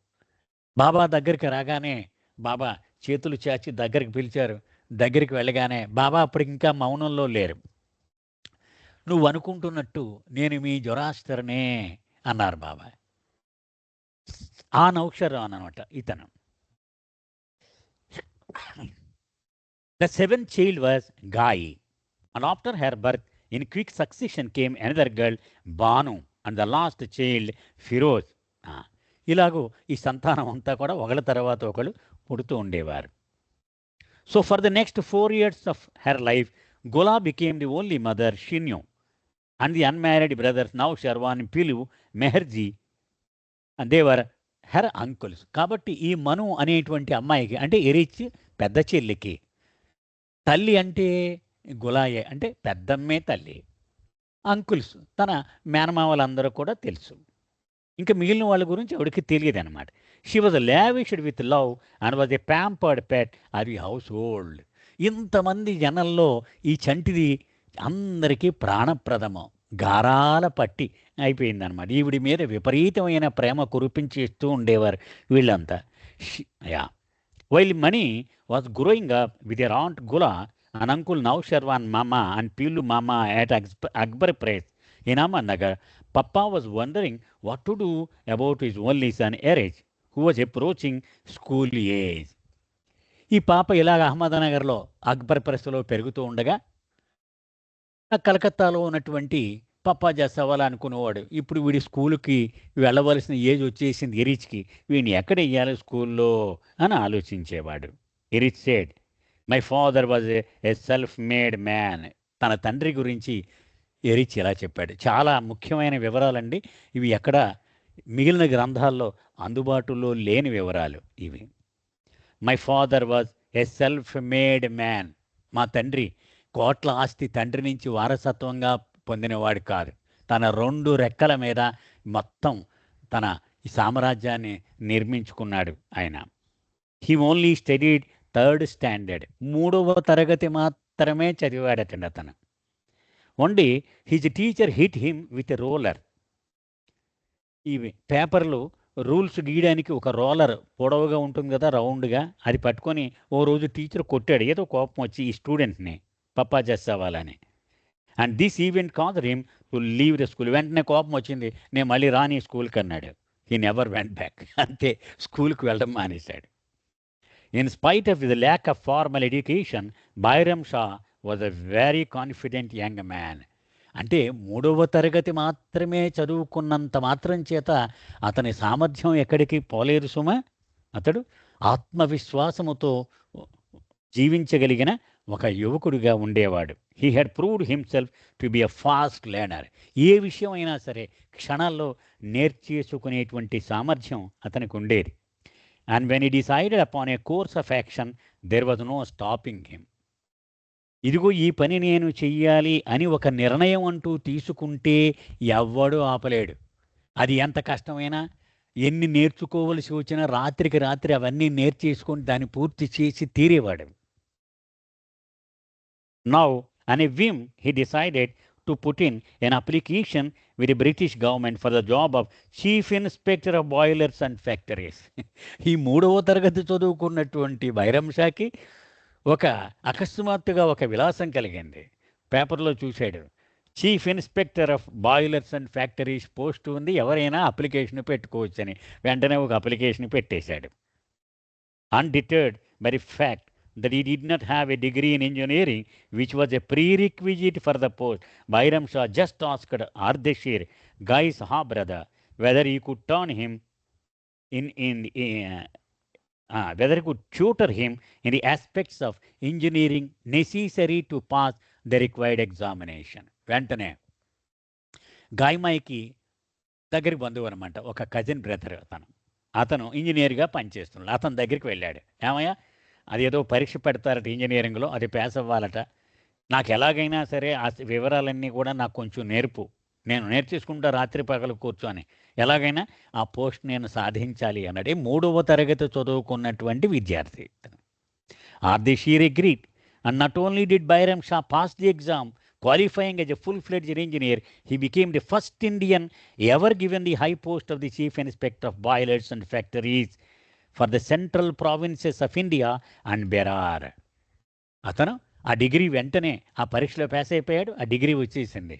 A: బాబా దగ్గరికి రాగానే బాబా చేతులు చాచి దగ్గరికి పిలిచారు. దగ్గరికి వెళ్ళగానే బాబా అప్పటికి ఇంకా మౌనంలో లేరు. నువ్వు అనుకుంటున్నట్టు నేను మీ జొరాస్టర్నే అన్నారు బాబా. ఆ నౌషర్వాన్ అనమాట ఇతను. The seventh child was Gai, and after her birth in quick succession came another girl Banu and the last child Firoz. ఇలాగూ ఈ సంతానం అంతా కూడా ఒకళ్ళ తర్వాత ఒకళ్ళు పుడుతూ ఉండేవారు. So for the next 4 years of her life Gula became the only mother she knew, and the unmarried brothers Naosherwan, Pilu, Meherji they were her uncles. కాబట్టి ఈ మను అనేటువంటి అమ్మాయికి, అంటే ఎరిచ్ పెద్ద చెల్లికి, తల్లి అంటే గులాయే, అంటే పెద్దమ్మే తల్లి. అంకుల్స్ తన మేనమామలందరూ కూడా తెలుసు. ఇంకా మిగిలిన వాళ్ళ గురించి ఎవరికి తెలియదు అనమాట. She was lavished with love and was a pampered pet or the household. ఇంతమంది జనంలో ఈ చంటిది అందరికీ ప్రాణప్రదము, గారాల పట్టి అయిపోయిందనమాట. ఈవిడి మీద విపరీతమైన ప్రేమ కురిపించేస్తూ ఉండేవారు వీళ్ళంతా. Yeah while Mani was growing up with your aunt Gula and uncle Naosherwan Mama and Pilu Mama at Akbar Press in Ahmednagar, Papa was wondering what to do about his only son Erich, who was approaching school age. ఈ పాప ఇలాగ అహ్మదనగర్లో అక్బర్ ప్రెస్లో పెరుగుతూ ఉండగా కలకత్తాలో ఉన్నటువంటి పప్పా జసవాలా అనుకునేవాడు, ఇప్పుడు వీడి స్కూల్కి వెళ్ళవలసిన ఏజ్ వచ్చేసింది ఎరిచ్కి, వీడిని ఎక్కడ వెయ్యాలి స్కూల్లో అని ఆలోచించేవాడు. Eruch said, my father was a self made man. తన తండ్రి గురించి ఎరిచ్ ఇలా చెప్పాడు. చాలా ముఖ్యమైన వివరాలండి ఇవి, ఎక్కడ మిగిలిన గ్రంథాల్లో అందుబాటులో లేని వివరాలు ఇవి. My father was a self made man. మా తండ్రి కోట్ల ఆస్తి తండ్రి నుంచి వారసత్వంగా పొందినవాడు కాదు. తన 2 రెక్కల మీద మొత్తం తన ఈ సామ్రాజ్యాన్ని నిర్మించుకున్నాడు ఆయన. He only studied 3rd standard, 3వ తరగతి మాత్రమే చదివాడటండి అతను. Only his teacher hit him with roller. ఈ పేపర్లు రూల్స్ గీయడానికి ఒక రోలర్ పొడవుగా ఉంటుంది కదా, రౌండ్గా, అది పట్టుకొని ఓ రోజు టీచర్ కొట్టాడు. ఏదో కోపం వచ్చి ఈ స్టూడెంట్ని పప్పా చేసేవాళ్ళని. And this event caused him to leave the school. వెంటనే కోపం వచ్చింది, నేను మళ్ళీ రాని స్కూల్కి అన్నాడు. He never went back. అంతే, స్కూల్కి వెళ్ళడం మానేశాడు. In spite of the lack of formal education, Bairam Shah was a very confident young man. అంటే 3వ తరగతి మాత్రమే చదువుకున్నంత మాత్రం చేత అతని సామర్థ్యం ఎక్కడికి పోలేదు సుమ. అతడు ఆత్మవిశ్వాసముతో జీవించగలిగిన ఒక యువకుడిగా ఉండేవాడు. He had proved himself to be a fast learner. ఏ విషయం అయినా సరే క్షణాల్లో నేర్చేసుకునేటువంటి సామర్థ్యం అతనికి ఉండేది. And when he decided upon a course of action, there was no stopping him. ఇదిగో ఈ పని నేను చెయ్యాలి అని ఒక నిర్ణయం అంటూ తీసుకుంటే ఎవ్వడూ ఆపలేడు. అది ఎంత కష్టమైనా, ఎన్ని నేర్చుకోవలసి వచ్చినా రాత్రికి రాత్రి అవన్నీ నేర్చేసుకొని దాన్ని పూర్తి చేసి తీరేవాడు. Now, on a whim, he decided to to put in an application with the British government for the job of Chief Inspector of Boilers and Factories. ఈ 3వ తరగతి చదువుకున్నటువంటి బైరం షాకి ఒక అకస్మాత్తుగా ఒక విలాసం కలిగింది. పేపర్లో చూశాడు, chief inspector of boilers and factories post ఉంది, ఎవరైనా అప్లికేషన్ పెట్టుకోవచ్చని. వెంటనే ఒక అప్లికేషన్ పెట్టేశాడు. Undeterred by the fact that he did not have a degree in engineering, which was a prerequisite for the post, Bairam Shah just asked Ardeshir, Guy's half brother, whether he could turn him whether he could tutor him in the aspects of engineering necessary to pass the required examination. వెంటనే గాయమాయికి దగ్గరికి బంధువు అనమాట, ఒక కజిన్ బ్రదర్. అతను ఇంజనీర్గా పనిచేస్తున్నాడు. అతని దగ్గరికి వెళ్ళాడు. ఏమయ్యా, అదేదో పరీక్ష పెడతారట ఇంజనీరింగ్లో, అది పాస్ అవ్వాలట. నాకు ఎలాగైనా సరే ఆ వివరాలన్నీ కూడా నాకు కొంచెం నేర్పు, నేను నేర్చేసుకుంటా రాత్రి పగలు కూర్చొని, ఎలాగైనా ఆ పోస్ట్ నేను సాధించాలి అన్నది 3వ తరగతి చదువుకున్నటువంటి విద్యార్థి. Ardeshir agreed, and not only did Bairam Shah pass the exam, qualifying as a full-fledged engineer, he became the first Indian ever given the high post of the Chief Inspector of Boilers and Factories for the central provinces of India and Berar. అతను ఆ డిగ్రీ వెంటనే ఆ పరీక్షలో పాస్ అయిపోయాడు, ఆ డిగ్రీ వచ్చేసింది.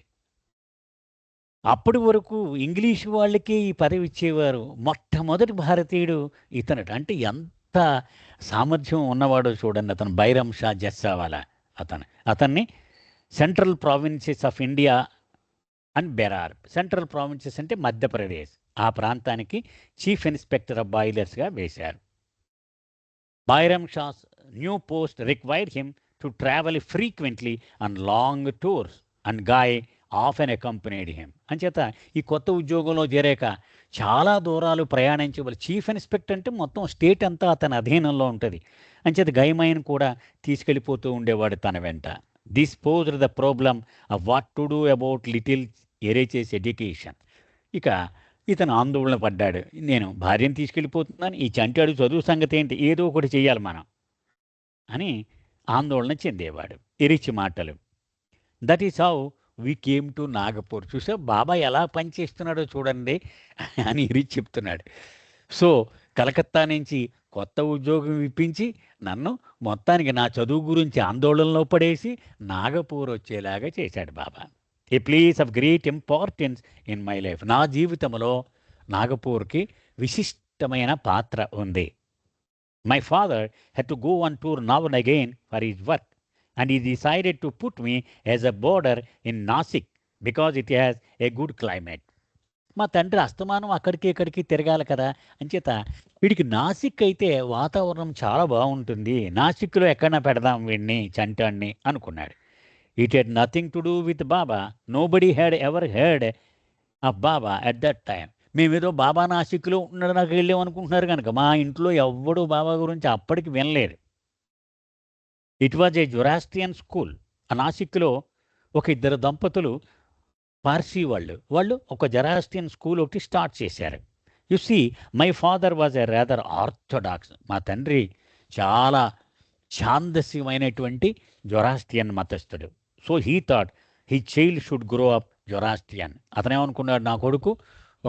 A: అప్పటి వరకు ఇంగ్లీష్ వాళ్ళకి ఈ పదవి ఇచ్చేవారు. మొట్టమొదటి భారతీయుడు ఇతను. అంటే ఎంత సామర్థ్యం ఉన్నవాడో చూడండి అతను, బైరం షా జస్సావాలా. అతన్ని central provinces of India and Berar, central provinces అంటే మధ్యప్రదేశ్, ఆ ప్రాంతానికి చీఫ్ ఇన్స్పెక్టర్ ఆఫ్ బాయిలర్స్గా వేశారు. Bairam Shah's new post required him to travel frequently and long tours and Gai often accompanied him. అంచేత ఈ కొత్త ఉద్యోగంలో చేరాక చాలా దూరాలు ప్రయాణించవలసి. చీఫ్ ఇన్స్పెక్టర్ అంటే మొత్తం స్టేట్ అంతా అతని అధీనంలో ఉంటుంది. అంచేత గైమాయిన్ కూడా తీసుకెళ్ళిపోతూ ఉండేవాడు తన వెంట. This posed the problem of what to do about little Eruch's education. ఇక ఇతను ఆందోళన పడ్డాడు, నేను భార్యను తీసుకెళ్ళిపోతున్నాను, ఈ చంటాడు చదువు సంగతి ఏంటి, ఏదో ఒకటి చేయాలి మనం అని ఆందోళన చెందేవాడు. ఇరిచి మాటలు. That is how we came to Nagpur. చూసా బాబా ఎలా పనిచేస్తున్నాడో చూడండి అని ఇరిచి చెప్తున్నాడు. సో కలకత్తా నుంచి కొత్త ఉద్యోగం ఇప్పించి నన్ను మొత్తానికి నా చదువు గురించి ఆందోళనలో పడేసి నాగపూర్ వచ్చేలాగా చేశాడు Baba. A place of great importance in my life. నా జీవితంలో నాగపూర్కి విశిష్టమైన పాత్ర ఉంది. My father had to go on tour now and again for his work and he decided to put me as a boarder in Nasik because it has a good climate. మా తండ్రి అస్తమానం అక్కడికి ఇక్కడికి తిరగాలి కదా, అంచేత వీడికి నాసిక్ అయితే వాతావరణం చాలా బాగుంటుంది, నాసిక్లో ఎక్కడన్నా పెడదాం వీడిని చంటాన్ని అనుకున్నాడు. It had nothing to do with Baba. Nobody had ever heard of Baba at that time. మేమేదో బాబా నాసిక్లో ఉండడానికి వెళ్ళామనుకుంటున్నారు కనుక మా ఇంట్లో ఎవ్వడూ బాబా గురించి అప్పటికి వినలేదు. It was a Zoroastrian school. ఆ నాసిక్లో ఒక ఇద్దరు దంపతులు పార్సీ వాళ్ళు ఒక జొరాస్ట్రియన్ స్కూల్ ఒకటి స్టార్ట్ చేశారు. You see my father was a rather orthodox. మా తండ్రి చాలా ఛాందస్యమైనటువంటి జొరాస్ట్రియన్ మతస్థుడు. So he thought he child should grow up Zoroastrian. అతనేమనుకున్నాడు, నా కొడుకు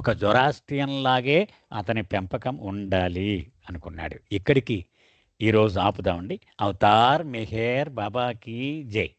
A: ఒక జొరాస్ట్రియన్ లాగే అతని పెంపకం ఉండాలి అనుకున్నాడు. ఇక్కడికి ఈరోజు ఆపుదామండి. అవతార్ మెహర్ బాబాకి జై.